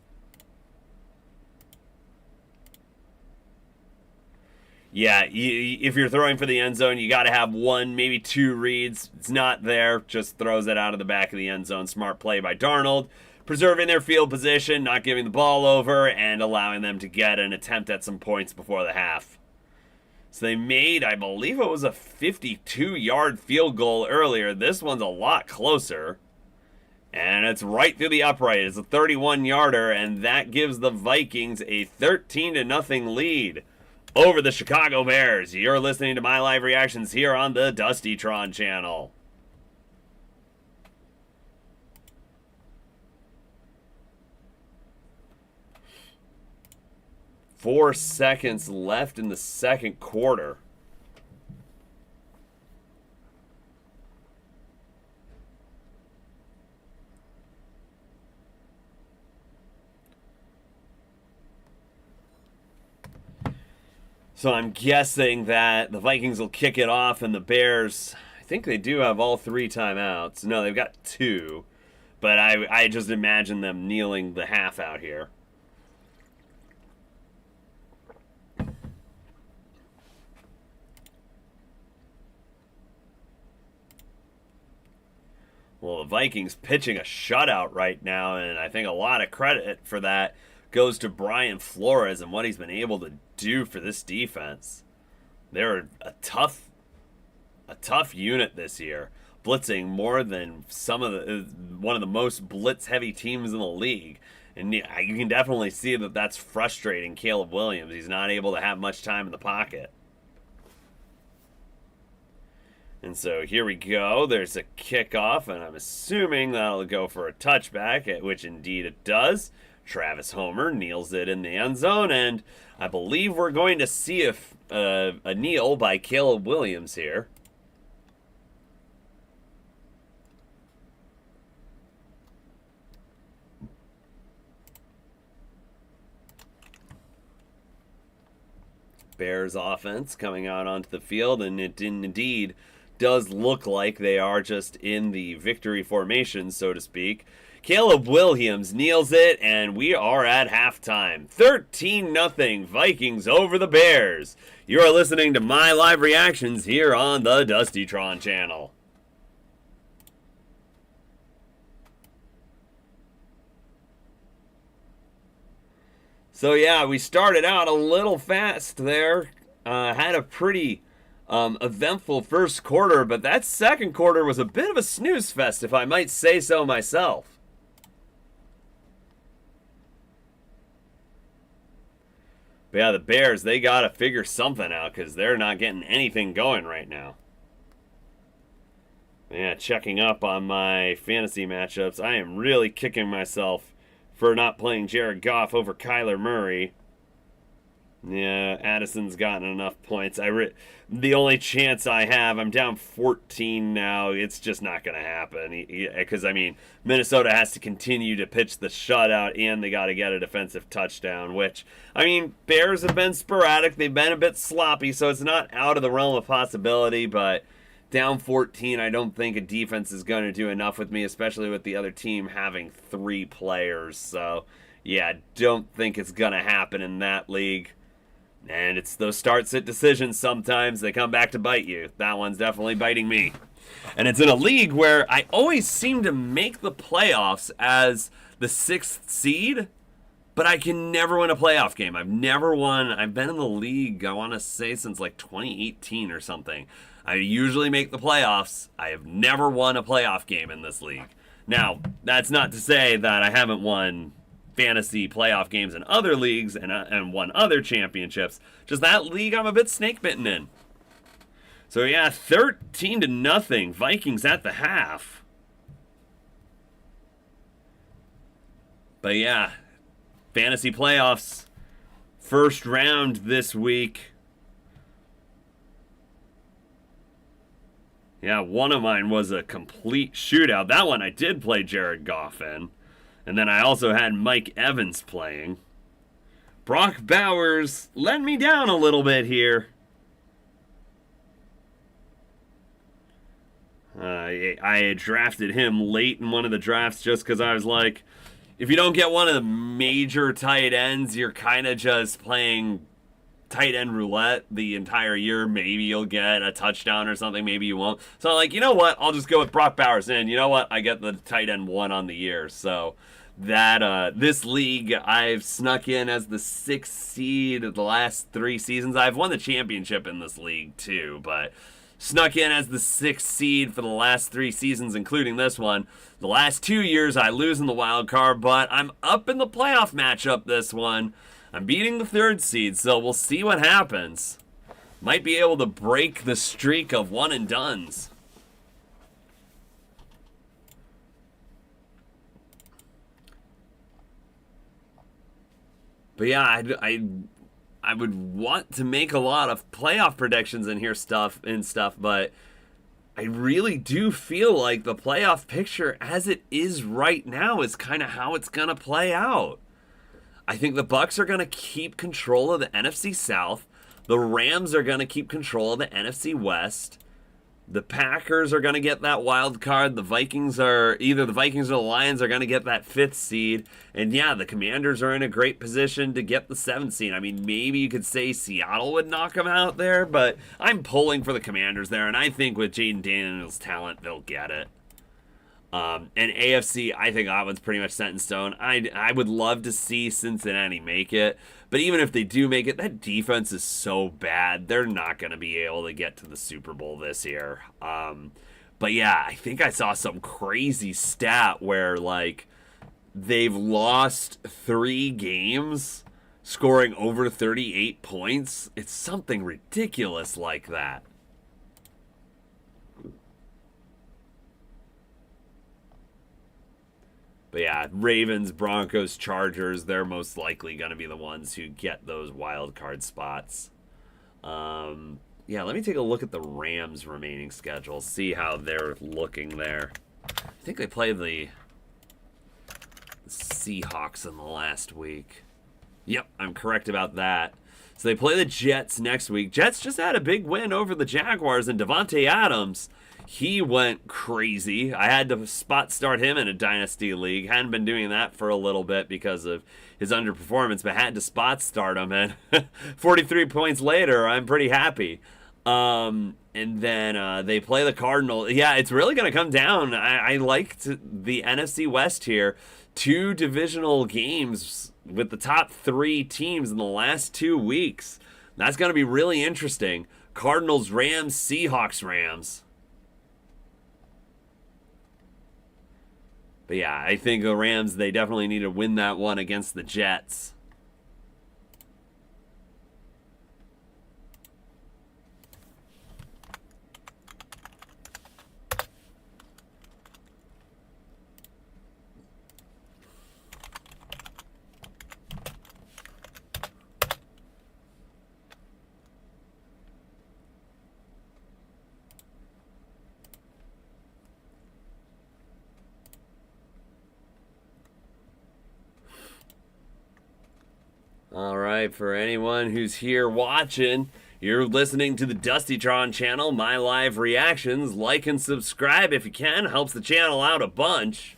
Yeah, if you're throwing for the end zone, you got to have one, maybe two reads. It's not there. Just throws it out of the back of the end zone. Smart play by Darnold. Preserving their field position, not giving the ball over, and allowing them to get an attempt at some points before the half. So they made, I believe it was a 52-yard field goal earlier. This one's a lot closer. And it's right through the upright. It's a 31-yarder, and that gives the Vikings a 13-0 lead over the Chicago Bears. You're listening to my live reactions here on the Dustytron channel. 4 seconds left in the second quarter. So I'm guessing that the Vikings will kick it off and the Bears, I think they do have all 3 timeouts. No, they've got 2. But I just imagine them kneeling the half out here. Well, the Vikings pitching a shutout right now, and I think a lot of credit for that goes to Brian Flores and what he's been able to do for this defense. They're a tough unit this year, blitzing more than one of the most blitz-heavy teams in the league. And you can definitely see that that's frustrating Caleb Williams. He's not able to have much time in the pocket. And so here we go. There's a kickoff, and I'm assuming that'll go for a touchback, which indeed it does. Travis Homer kneels it in the end zone, and I believe we're going to see a kneel by Caleb Williams here. Bears offense coming out onto the field, and it indeed does look like they are just in the victory formation, so to speak. Caleb Williams kneels it, and we are at halftime. 13-0 Vikings over the Bears. You are listening to my live reactions here on the Dustytron channel. So yeah, we started out a little fast there. Had a pretty eventful first quarter, but that second quarter was a bit of a snooze fest, if I might say so myself. But yeah, the Bears, they got to figure something out because they're not getting anything going right now. Yeah, checking up on my fantasy matchups, I am really kicking myself for not playing Jared Goff over Kyler Murray. Yeah, Addison's gotten enough points. The only chance I have, I'm down 14 now. It's just not going to happen. Because, I mean, Minnesota has to continue to pitch the shutout, and they got to get a defensive touchdown, which, I mean, Bears have been sporadic. They've been a bit sloppy, so it's not out of the realm of possibility, but down 14, I don't think a defense is going to do enough with me, especially with the other team having 3 players. So, yeah, don't think it's going to happen in that league. And it's those start-sit decisions sometimes. They come back to bite you. That one's definitely biting me. And it's in a league where I always seem to make the playoffs as the 6th seed, but I can never win a playoff game. I've never won. I've been in the league, I want to say, since like 2018 or something. I usually make the playoffs. I have never won a playoff game in this league. Now, that's not to say that I haven't won fantasy playoff games in other leagues and won other championships. Just that league I'm a bit snake-bitten in. So yeah, 13-0 Vikings at the half. But yeah, fantasy playoffs, first round this week. Yeah, one of mine was a complete shootout. That one I did play Jared Goff in. And then I also had Mike Evans playing. Brock Bowers let me down a little bit here. I had drafted him late in one of the drafts just because I was like, if you don't get one of the major tight ends, you're kind of just playing tight end roulette the entire year. Maybe you'll get a touchdown or something, maybe you won't. So I'm like, you know what? I'll just go with Brock Bowers, and you know what? I get the tight end 1 on the year. So that this league, I've snuck in as the 6th seed of the last 3 seasons. I've won the championship in this league too, but snuck in as the 6th seed for the last 3 seasons, including this one. The last 2 years I lose in the wild card, but I'm up in the playoff matchup this one. I'm beating the 3rd seed, so we'll see what happens. Might be able to break the streak of one and dones. But yeah, I would want to make a lot of playoff predictions in here stuff, but I really do feel like the playoff picture as it is right now is kind of how it's going to play out. I think the Bucks are going to keep control of the NFC South. The Rams are going to keep control of the NFC West. The Packers are going to get that wild card. The Vikings or the Lions are going to get that 5th seed. And yeah, the Commanders are in a great position to get the 7th seed. I mean, maybe you could say Seattle would knock them out there, but I'm pulling for the Commanders there, and I think with Jaden Daniels' talent, they'll get it. And AFC, I think that one's pretty much set in stone. I would love to see Cincinnati make it, but even if they do make it, that defense is so bad, they're not going to be able to get to the Super Bowl this year. But yeah, I think I saw some crazy stat where, like, they've lost 3 games scoring over 38 points. It's something ridiculous like that. But yeah, Ravens, Broncos, Chargers, they're most likely going to be the ones who get those wild card spots. Yeah, let me take a look at the Rams' remaining schedule, see how they're looking there. I think they played the Seahawks in the last week. Yep, I'm correct about that. So they play the Jets next week. Jets just had a big win over the Jaguars, and Devontae Adams, he went crazy. I had to spot start him in a Dynasty League. Hadn't been doing that for a little bit because of his underperformance, but had to spot start him, and 43 points later, I'm pretty happy. And then they play the Cardinals. Yeah, it's really going to come down. I liked the NFC West here. 2 divisional games with the top 3 teams in the last 2 weeks. That's going to be really interesting. Cardinals, Rams, Seahawks, Rams. But yeah, I think the Rams, they definitely need to win that one against the Jets. All right, for anyone who's here watching, you're listening to the Dustytron channel, my live reactions. Like and subscribe if you can, helps the channel out a bunch.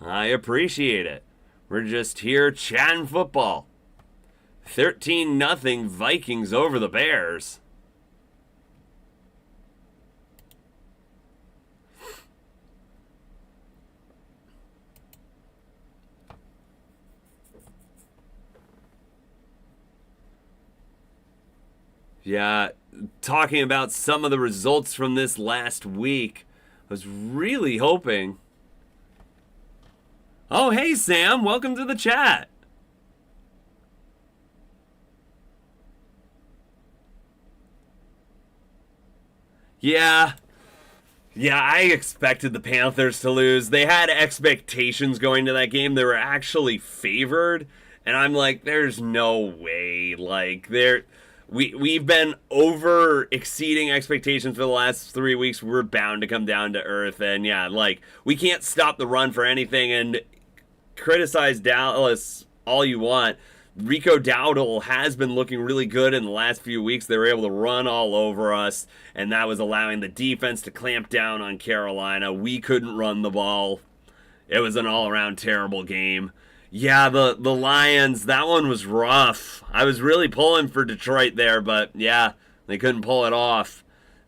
I appreciate it. We're just here chatting football. 13-0 Vikings over the Bears. Yeah, talking about some of the results from this last week, I was really hoping. Oh, hey, Sam, welcome to the chat. Yeah, I expected the Panthers to lose. They had expectations going to that game. They were actually favored, and I'm like, there's no way. Like, we've been over exceeding expectations for the last 3 weeks. We're bound to come down to earth, and yeah, like, we can't stop the run for anything. And criticize Dallas all you want. Rico Dowdle has been looking really good in the last few weeks. They were able to run all over us, and that was allowing the defense to clamp down on Carolina. We couldn't run the ball. It was an all-around terrible game. Yeah, the Lions, that one was rough. I was really pulling for Detroit there, but yeah, they couldn't pull it off.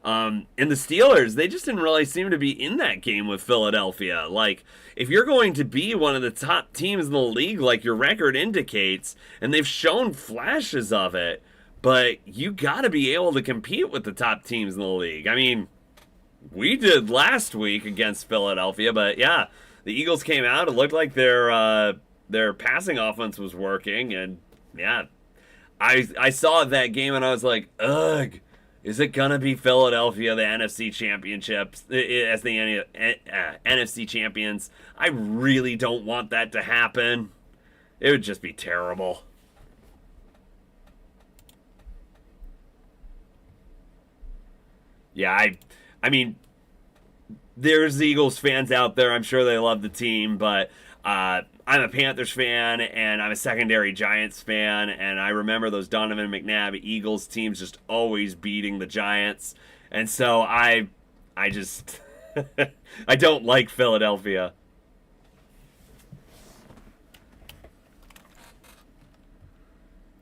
And the Steelers, they just didn't really seem to be in that game with Philadelphia. Like, if you're going to be one of the top teams in the league like your record indicates, and they've shown flashes of it, but you got to be able to compete with the top teams in the league. I mean, we did last week against Philadelphia, but yeah, the Eagles came out. It looked like their passing offense was working, and yeah, I saw that game and I was like, ugh. Is it gonna be Philadelphia, the NFC championships, as the NFC champions? I really don't want that to happen. It would just be terrible. Yeah, I mean, there's Eagles fans out there. I'm sure they love the team, but I'm a Panthers fan and I'm a secondary Giants fan, and I remember those Donovan McNabb Eagles teams just always beating the Giants, and so I just I don't like Philadelphia.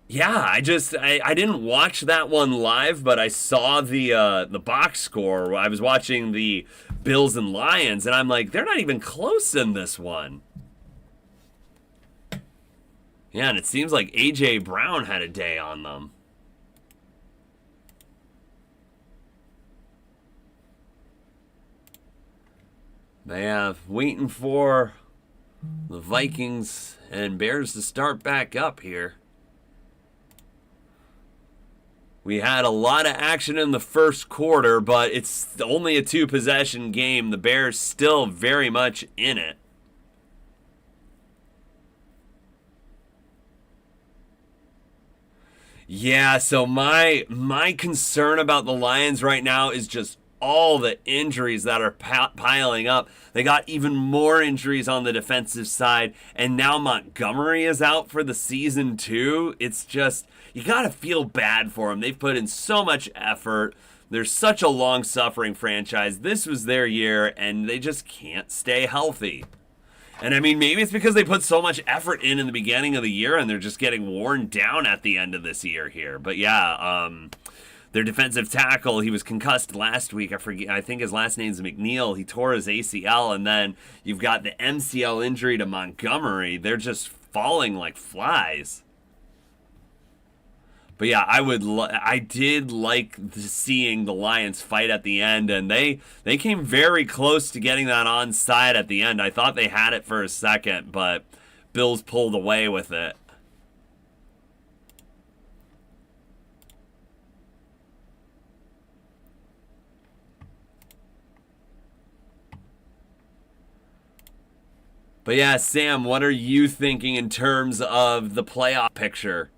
Yeah, I didn't watch that one live, but I saw the box score. I was watching the Bills and Lions, and I'm like, they're not even close in this one. Yeah, and it seems like AJ Brown had a day on them. But yeah, waiting for the Vikings and Bears to start back up here. We had a lot of action in the first quarter, but it's only a two-possession game. The Bears still very much in it. Yeah, so my concern about the Lions right now is just all the injuries that are piling up. They got even more injuries on the defensive side, and now Montgomery is out for the season too. It's just, you got to feel bad for them. They've put in so much effort. They're such a long-suffering franchise. This was their year, and they just can't stay healthy. And I mean, maybe it's because they put so much effort in the beginning of the year, and they're just getting worn down at the end of this year here. But yeah, their defensive tackle, he was concussed last week. I think his last name's McNeil. He tore his ACL, and then you've got the MCL injury to Montgomery. They're just falling like flies. But yeah, I did like seeing the Lions fight at the end, and they came very close to getting that onside at the end. I thought they had it for a second, but Bills pulled away with it. But yeah, Sam, what are you thinking in terms of the playoff picture?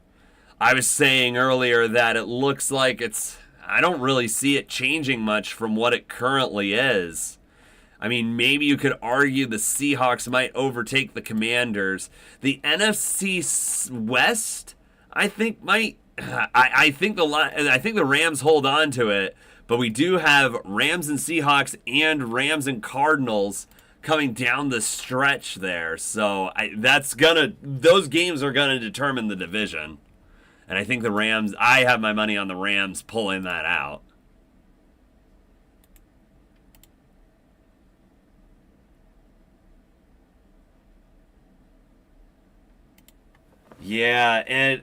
I was saying earlier that it looks like I don't really see it changing much from what it currently is. I mean, maybe you could argue the Seahawks might overtake the Commanders. The NFC West, I think might. I think the Rams hold on to it, but we do have Rams and Seahawks and Rams and Cardinals coming down the stretch there. So those games are gonna determine the division. And I think the Rams, I have my money on the Rams pulling that out. Yeah, and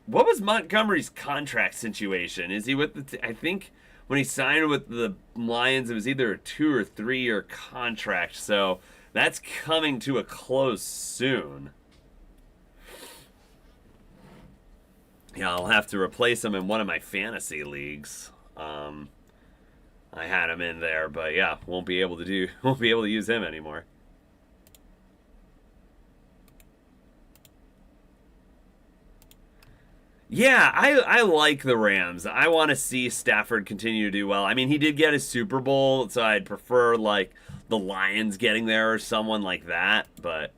what was Montgomery's contract situation? Is he with I think when he signed with the Lions, it was either a 2 or 3 year contract. So that's coming to a close soon. Yeah, I'll have to replace him in one of my fantasy leagues. I had him in there, but yeah, won't be able to use him anymore. Yeah, I like the Rams. I want to see Stafford continue to do well. I mean, he did get a Super Bowl, so I'd prefer like the Lions getting there or someone like that, but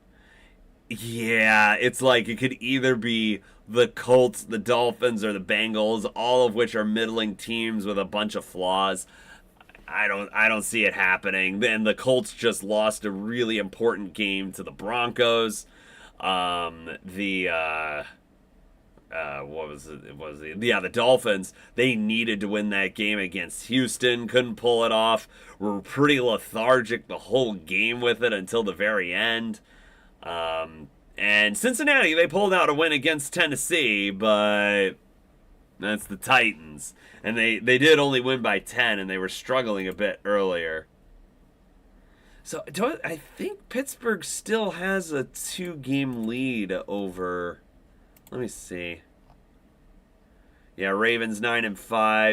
yeah, it's like it could either be the Colts, the Dolphins, or the Bengals, all of which are middling teams with a bunch of flaws. I don't see it happening. Then the Colts just lost a really important game to the Broncos. What was it? The Dolphins. They needed to win that game against Houston. Couldn't pull it off. Were pretty lethargic the whole game with it until the very end. And Cincinnati, they pulled out a win against Tennessee, but that's the Titans. And they did only win by 10, and they were struggling a bit earlier. So I think Pittsburgh still has a 2-game lead over. Let me see. Yeah, Ravens 9-5,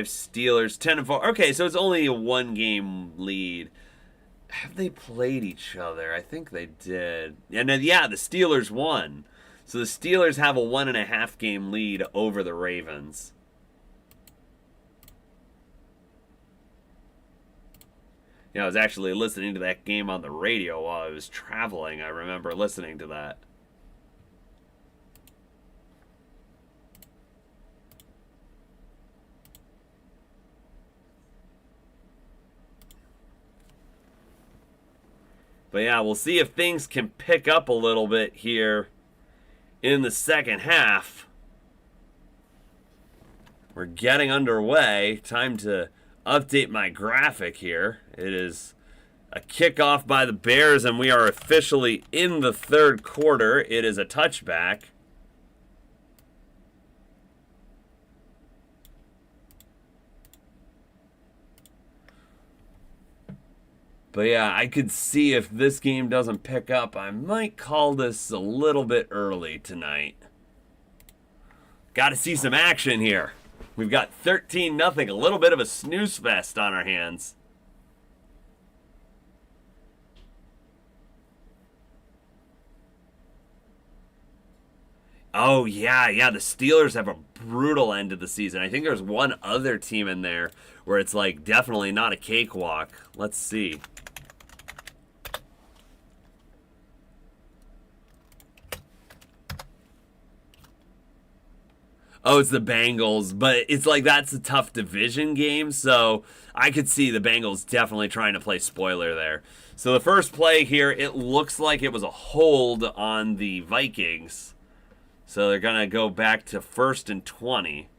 Steelers 10-4. Okay, so it's only a 1-game lead. Have they played each other? I think they did. And then, yeah, the Steelers won. So the Steelers have a 1.5-game lead over the Ravens. Yeah, I was actually listening to that game on the radio while I was traveling. I remember listening to that. But yeah, we'll see if things can pick up a little bit here in the second half. We're getting underway. Time to update my graphic here. It is a kickoff by the Bears, and we are officially in the third quarter. It is a touchback. But yeah, I could see if this game doesn't pick up, I might call this a little bit early tonight. Got to see some action here. We've got 13-0, a little bit of a snooze fest on our hands. Oh, yeah, the Steelers have a brutal end of the season. I think there's one other team in there where it's like definitely not a cakewalk. Let's see. Oh, it's the Bengals, but it's like that's a tough division game, so I could see the Bengals definitely trying to play spoiler there. So the first play here, it looks like it was a hold on the Vikings. So they're going to go back to 1st and 20.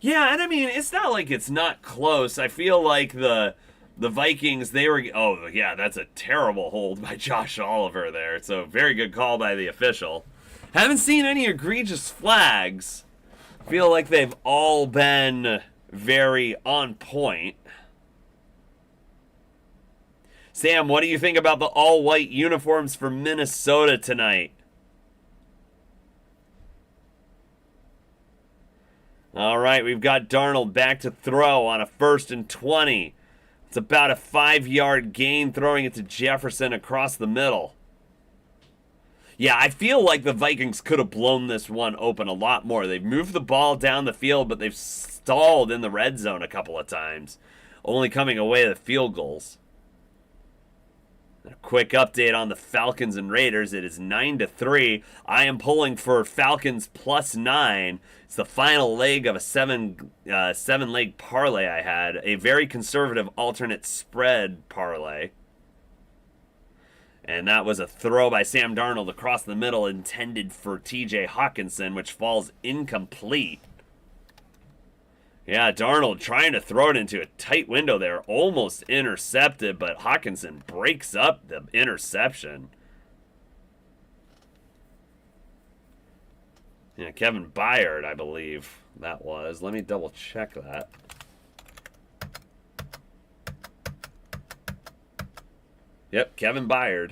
Yeah, and I mean, it's not like it's not close. I feel like the Vikings, they were... Oh, yeah, that's a terrible hold by Josh Oliver there. So very good call by the official. Haven't seen any egregious flags. Feel like they've all been very on point. Sam, what do you think about the all-white uniforms for Minnesota tonight? All right, we've got Darnold back to throw on a 1st and 20. It's about a 5-yard gain, throwing it to Jefferson across the middle. Yeah, I feel like the Vikings could have blown this one open a lot more. They've moved the ball down the field, but they've stalled in the red zone a couple of times, only coming away with field goals. A quick update on the Falcons and Raiders. It is 9-3. I am pulling for Falcons +9. It's the final leg of a seven-leg parlay I had. A very conservative alternate spread parlay. And that was a throw by Sam Darnold across the middle intended for TJ Hawkinson, which falls incomplete. Yeah, Darnold trying to throw it into a tight window there. Almost intercepted, but Hawkinson breaks up the interception. Yeah, Kevin Byard, I believe that was. Let me double check that. Yep, Kevin Byard.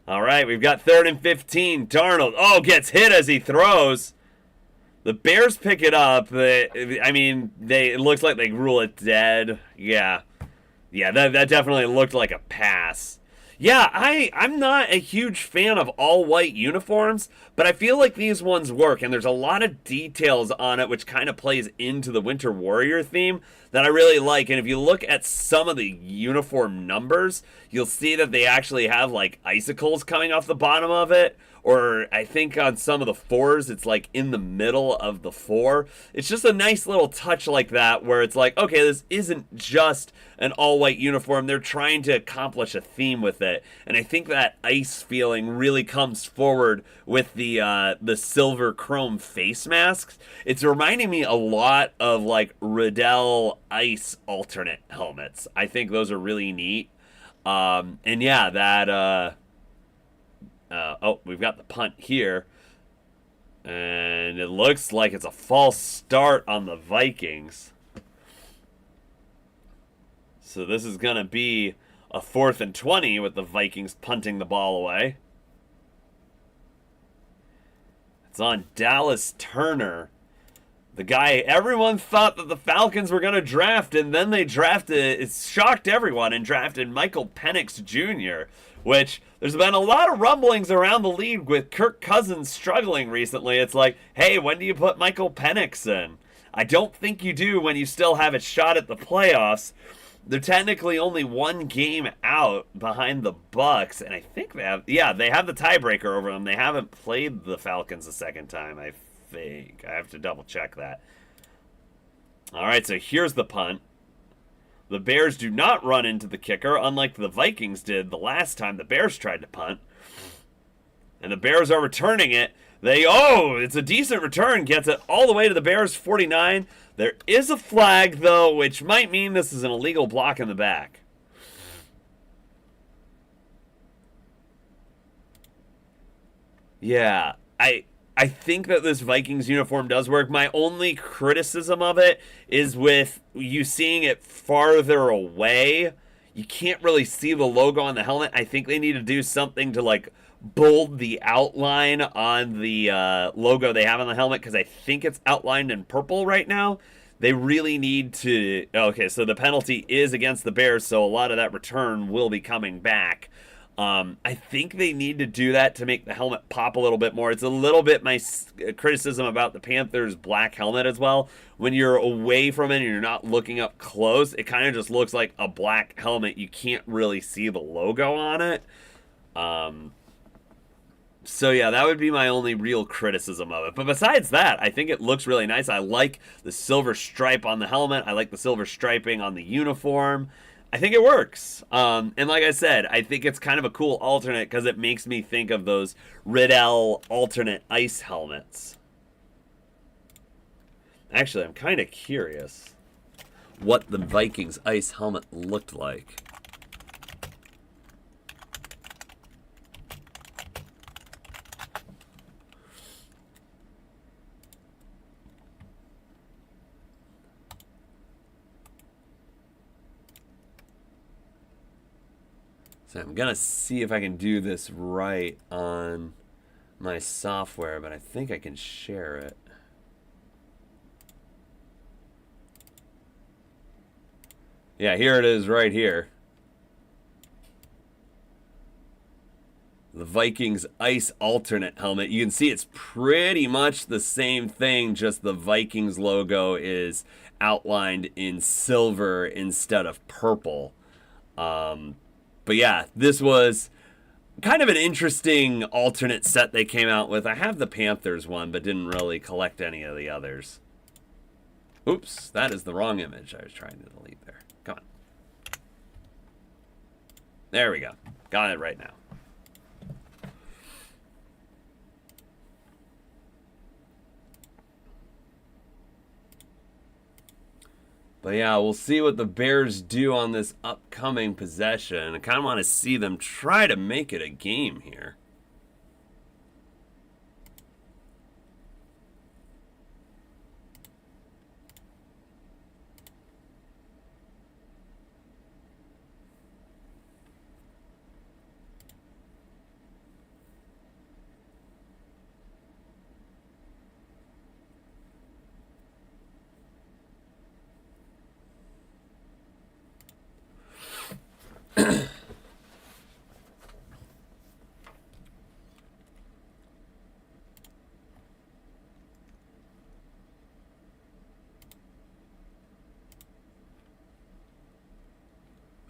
All right, we've got 3rd and 15. Darnold, gets hit as he throws. The Bears pick it up. It looks like they rule it dead. Yeah, that definitely looked like a pass. Yeah, I'm not a huge fan of all-white uniforms, but I feel like these ones work, and there's a lot of details on it which kind of plays into the Winter Warrior theme that I really like. And if you look at some of the uniform numbers, you'll see that they actually have, like, icicles coming off the bottom of it, or I think on some of the 4s, it's, like, in the middle of the 4. It's just a nice little touch like that where it's like, okay, this isn't just an all-white uniform. They're trying to accomplish a theme with it. And I think that ice feeling really comes forward with the silver chrome face masks. It's reminding me a lot of like Riddell ice alternate helmets. I think those are really neat. And yeah, that we've got the punt here. And it looks like it's a false start on the Vikings. So this is going to be a 4th and 20 with the Vikings punting the ball away. It's on Dallas Turner. The guy everyone thought that the Falcons were going to draft, and then they drafted, it shocked everyone, and drafted Michael Penix Jr., which There's been a lot of rumblings around the league with Kirk Cousins struggling recently. It's like, hey, when do you put Michael Penix in? I don't think you do when you still have a shot at the playoffs. They're technically only one game out behind the Bucks, and I think they have the tiebreaker over them. They haven't played the Falcons a second time, I think. I have to double check that. All right, so here's the punt. The Bears do not run into the kicker, unlike the Vikings did the last time the Bears tried to punt. And the Bears are returning it. It's a decent return. Gets it all the way to the Bears 49. There is a flag, though, which might mean this is an illegal block in the back. Yeah, I think that this Vikings uniform does work. My only criticism of it is with you seeing it farther away. You can't really see the logo on the helmet. I think they need to do something to, like, bold the outline on the logo they have on the helmet, because I think it's outlined in purple right now. They really need to... Okay, so the penalty is against the Bears, so a lot of that return will be coming back. I think they need to do that to make the helmet pop a little bit more. It's a little bit my criticism about the Panthers' black helmet as well. When you're away from it and you're not looking up close, it kind of just looks like a black helmet. You can't really see the logo on it. So yeah, that would be my only real criticism of it. But besides that, I think it looks really nice. I like the silver stripe on the helmet. I like the silver striping on the uniform. I think it works. And like I said, I think it's kind of a cool alternate because it makes me think of those Riddell alternate ice helmets. Actually, I'm kind of curious what the Vikings ice helmet looked like. So I'm going to see if I can do this right on my software, but I think I can share it. Yeah, here it is right here. The Vikings Ice alternate helmet. You can see it's pretty much the same thing, just the Vikings logo is outlined in silver instead of purple. But yeah, this was kind of an interesting alternate set they came out with. I have the Panthers one, but didn't really collect any of the others. Oops, that is the wrong image I was trying to delete there. Come on. There we go. Got it right now. But yeah, we'll see what the Bears do on this upcoming possession. I kind of want to see them try to make it a game here.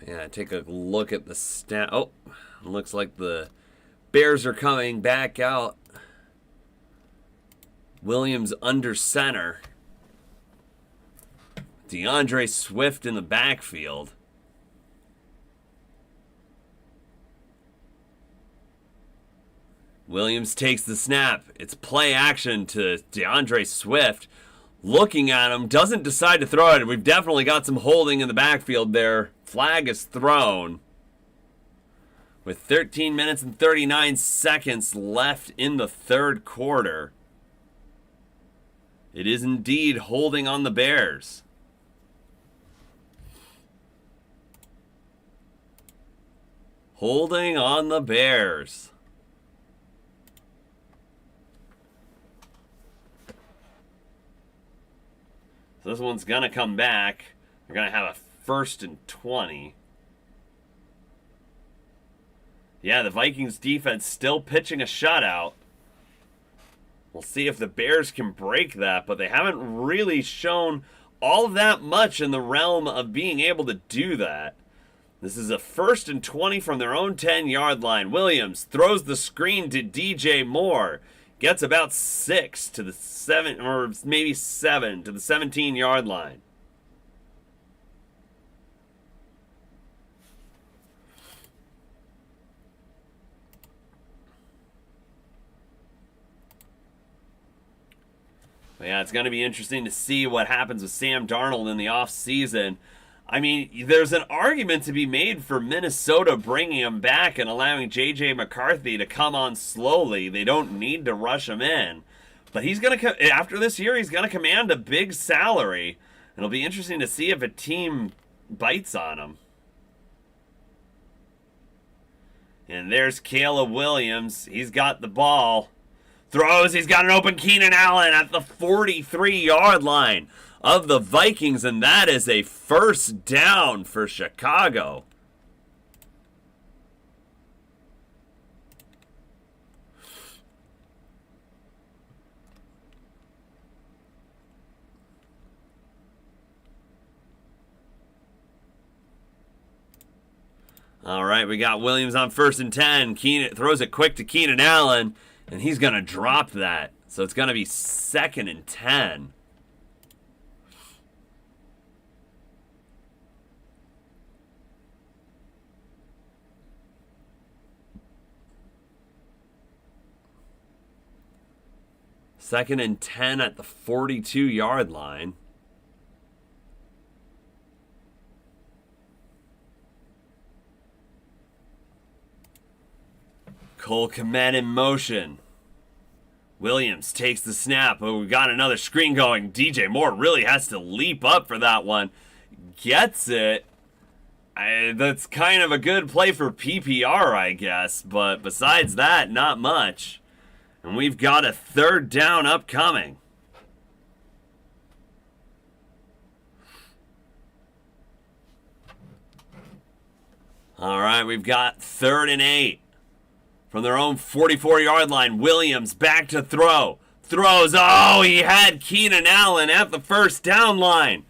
Yeah, take a look at the stat. Oh, looks like the Bears are coming back out. Williams under center. DeAndre Swift in the backfield. Williams takes the snap. It's play action to DeAndre Swift. Looking at him, doesn't decide to throw it. We've definitely got some holding in the backfield there. Flag is thrown. With 13 minutes and 39 seconds left in the third quarter. It is indeed holding on the Bears. Holding on the Bears. So this one's going to come back. We're going to have a 1st and 20. Yeah, the Vikings defense still pitching a shutout. We'll see if the Bears can break that, but they haven't really shown all of that much in the realm of being able to do that. This is a 1st and 20 from their own 10-yard line. Williams throws the screen to DJ Moore. Gets about 6 to the 7, or maybe 7 to the 17-yard line. But yeah, it's going to be interesting to see what happens with Sam Darnold in the offseason. I mean, there's an argument to be made for Minnesota bringing him back and allowing J.J. McCarthy to come on slowly. They don't need to rush him in. But he's going to, after this year, he's going to command a big salary. It'll be interesting to see if a team bites on him. And there's Caleb Williams. He's got the ball. Throws. He's got an open Keenan Allen at the 43-yard line of the Vikings, and that is a first down for Chicago. All right, we got Williams on 1st and 10. Keenan throws it quick to Keenan Allen, and he's going to drop that. So it's going to be 2nd and 10. Second and 10 at the 42-yard line. Cole Kmet in motion. Williams takes the snap. Oh, we got another screen going. DJ Moore really has to leap up for that one. Gets it. That's kind of a good play for PPR, I guess. But besides that, not much. And we've got a 3rd down upcoming. All right, we've got 3rd and 8. From their own 44-yard line, Williams back to throw. Throws. Oh, he had Keenan Allen at the 1st down line.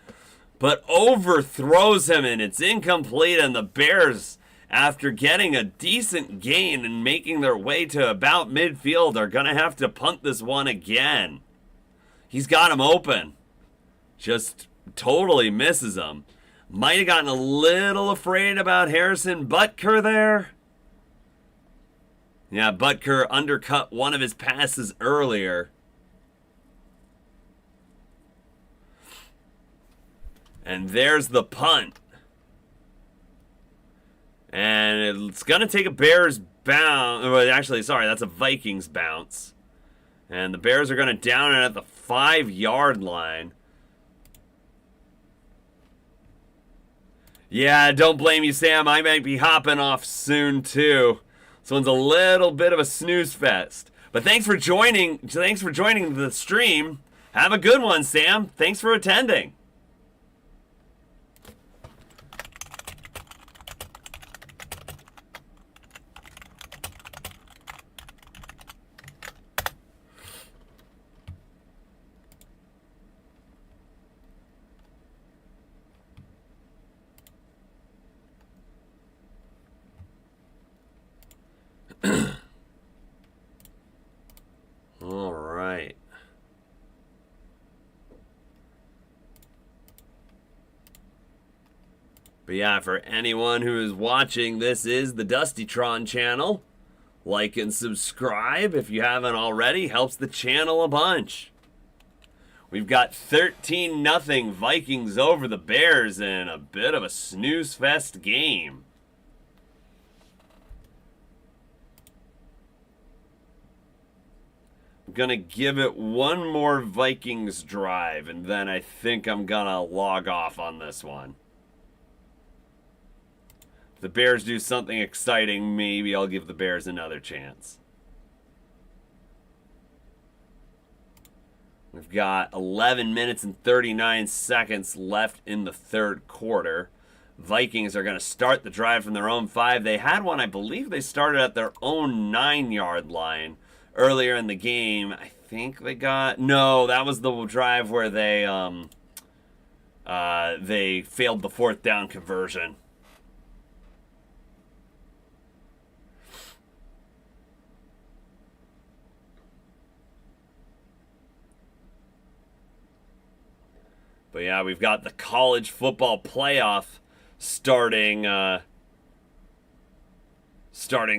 But overthrows him, and it's incomplete. And the Bears, after getting a decent gain and making their way to about midfield, are going to have to punt this one again. He's got him open. Just totally misses him. Might have gotten a little afraid about Harrison Butker there. Yeah, Butker undercut one of his passes earlier. And there's the punt. And it's going to take a Bears bounce. Well, actually, sorry, that's a Vikings bounce. And the Bears are going to down it at the 5-yard line. Yeah, don't blame you, Sam. I might be hopping off soon, too. This one's a little bit of a snooze fest. But thanks for joining the stream. Have a good one, Sam. Thanks for attending. All right. But yeah, for anyone who is watching, this is the Dustytron channel. Like and subscribe if you haven't already. Helps the channel a bunch. We've got 13-0 Vikings over the Bears in a bit of a snooze fest game. I'm going to give it one more Vikings drive, and then I think I'm going to log off on this one. If the Bears do something exciting, maybe I'll give the Bears another chance. We've got 11 minutes and 39 seconds left in the third quarter. Vikings are going to start the drive from their own 5. They had one, I believe they started at their own 9-yard line earlier in the game. I think they got... No, that was the drive where they failed the 4th down conversion. But yeah, we've got the college football playoff starting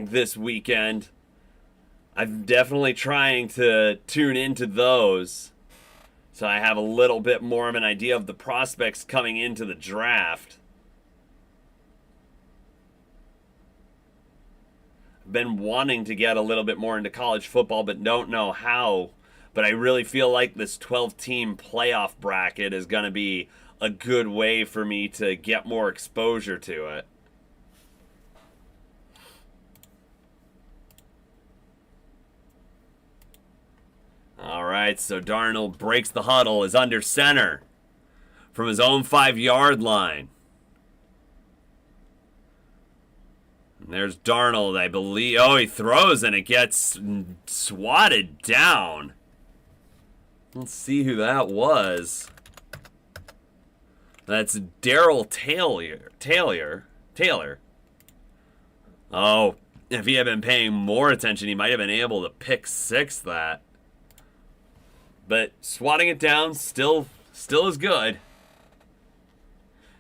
this weekend. I'm definitely trying to tune into those so I have a little bit more of an idea of the prospects coming into the draft. I've been wanting to get a little bit more into college football, but don't know how. But I really feel like this 12-team playoff bracket is going to be a good way for me to get more exposure to it. All right, so Darnold breaks the huddle, is under center from his own 5-yard line. And there's Darnold, I believe. Oh, he throws and it gets swatted down. Let's see who that was. That's Daryl Taylor. Oh, if he had been paying more attention, he might have been able to pick 6 that. But swatting it down still is good.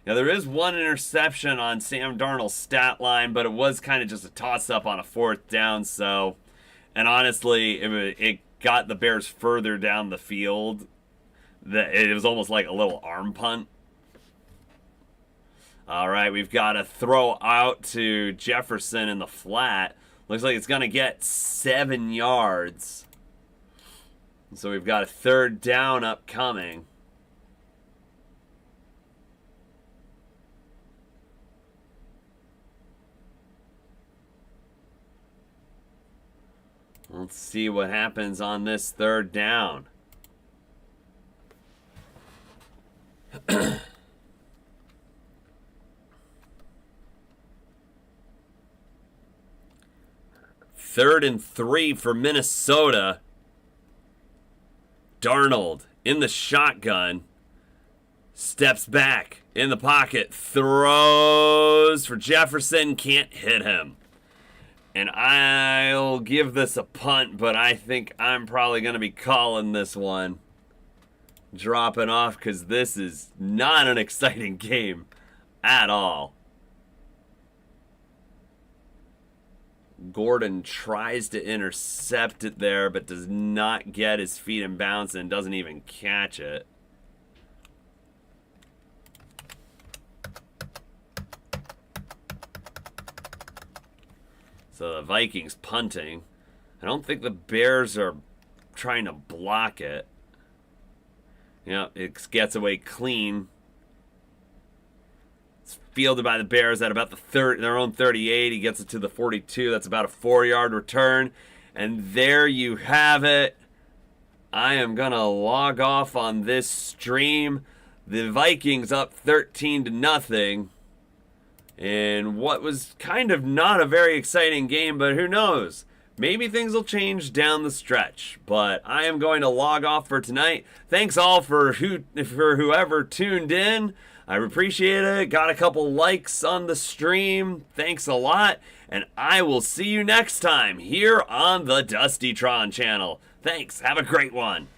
Now, there is one interception on Sam Darnold's stat line, but it was kind of just a toss-up on a 4th down, so... And honestly, it got the Bears further down the field. It was almost like a little arm punt. All right, we've got a throw out to Jefferson in the flat. Looks like it's going to get 7 yards. So we've got a 3rd down upcoming. Let's see what happens on this 3rd down. Third and 3 for Minnesota. Darnold in the shotgun. Steps back in the pocket. Throws for Jefferson. Can't hit him. And I'll give this a punt, but I think I'm probably going to be calling this one. Dropping off because this is not an exciting game at all. Gordon tries to intercept it there, but does not get his feet in bounds and doesn't even catch it. So the Vikings punting. I don't think the Bears are trying to block it. Yeah, it gets away clean. It's fielded by the Bears at about their own 38. He gets it to the 42. That's about a 4-yard return. And there you have it. I am going to log off on this stream. The Vikings up 13-0. In what was kind of not a very exciting game, but who knows? Maybe things will change down the stretch. But I am going to log off for tonight. Thanks all for whoever tuned in. I appreciate it. Got a couple likes on the stream. Thanks a lot. And I will see you next time here on the Dustytron channel. Thanks. Have a great one.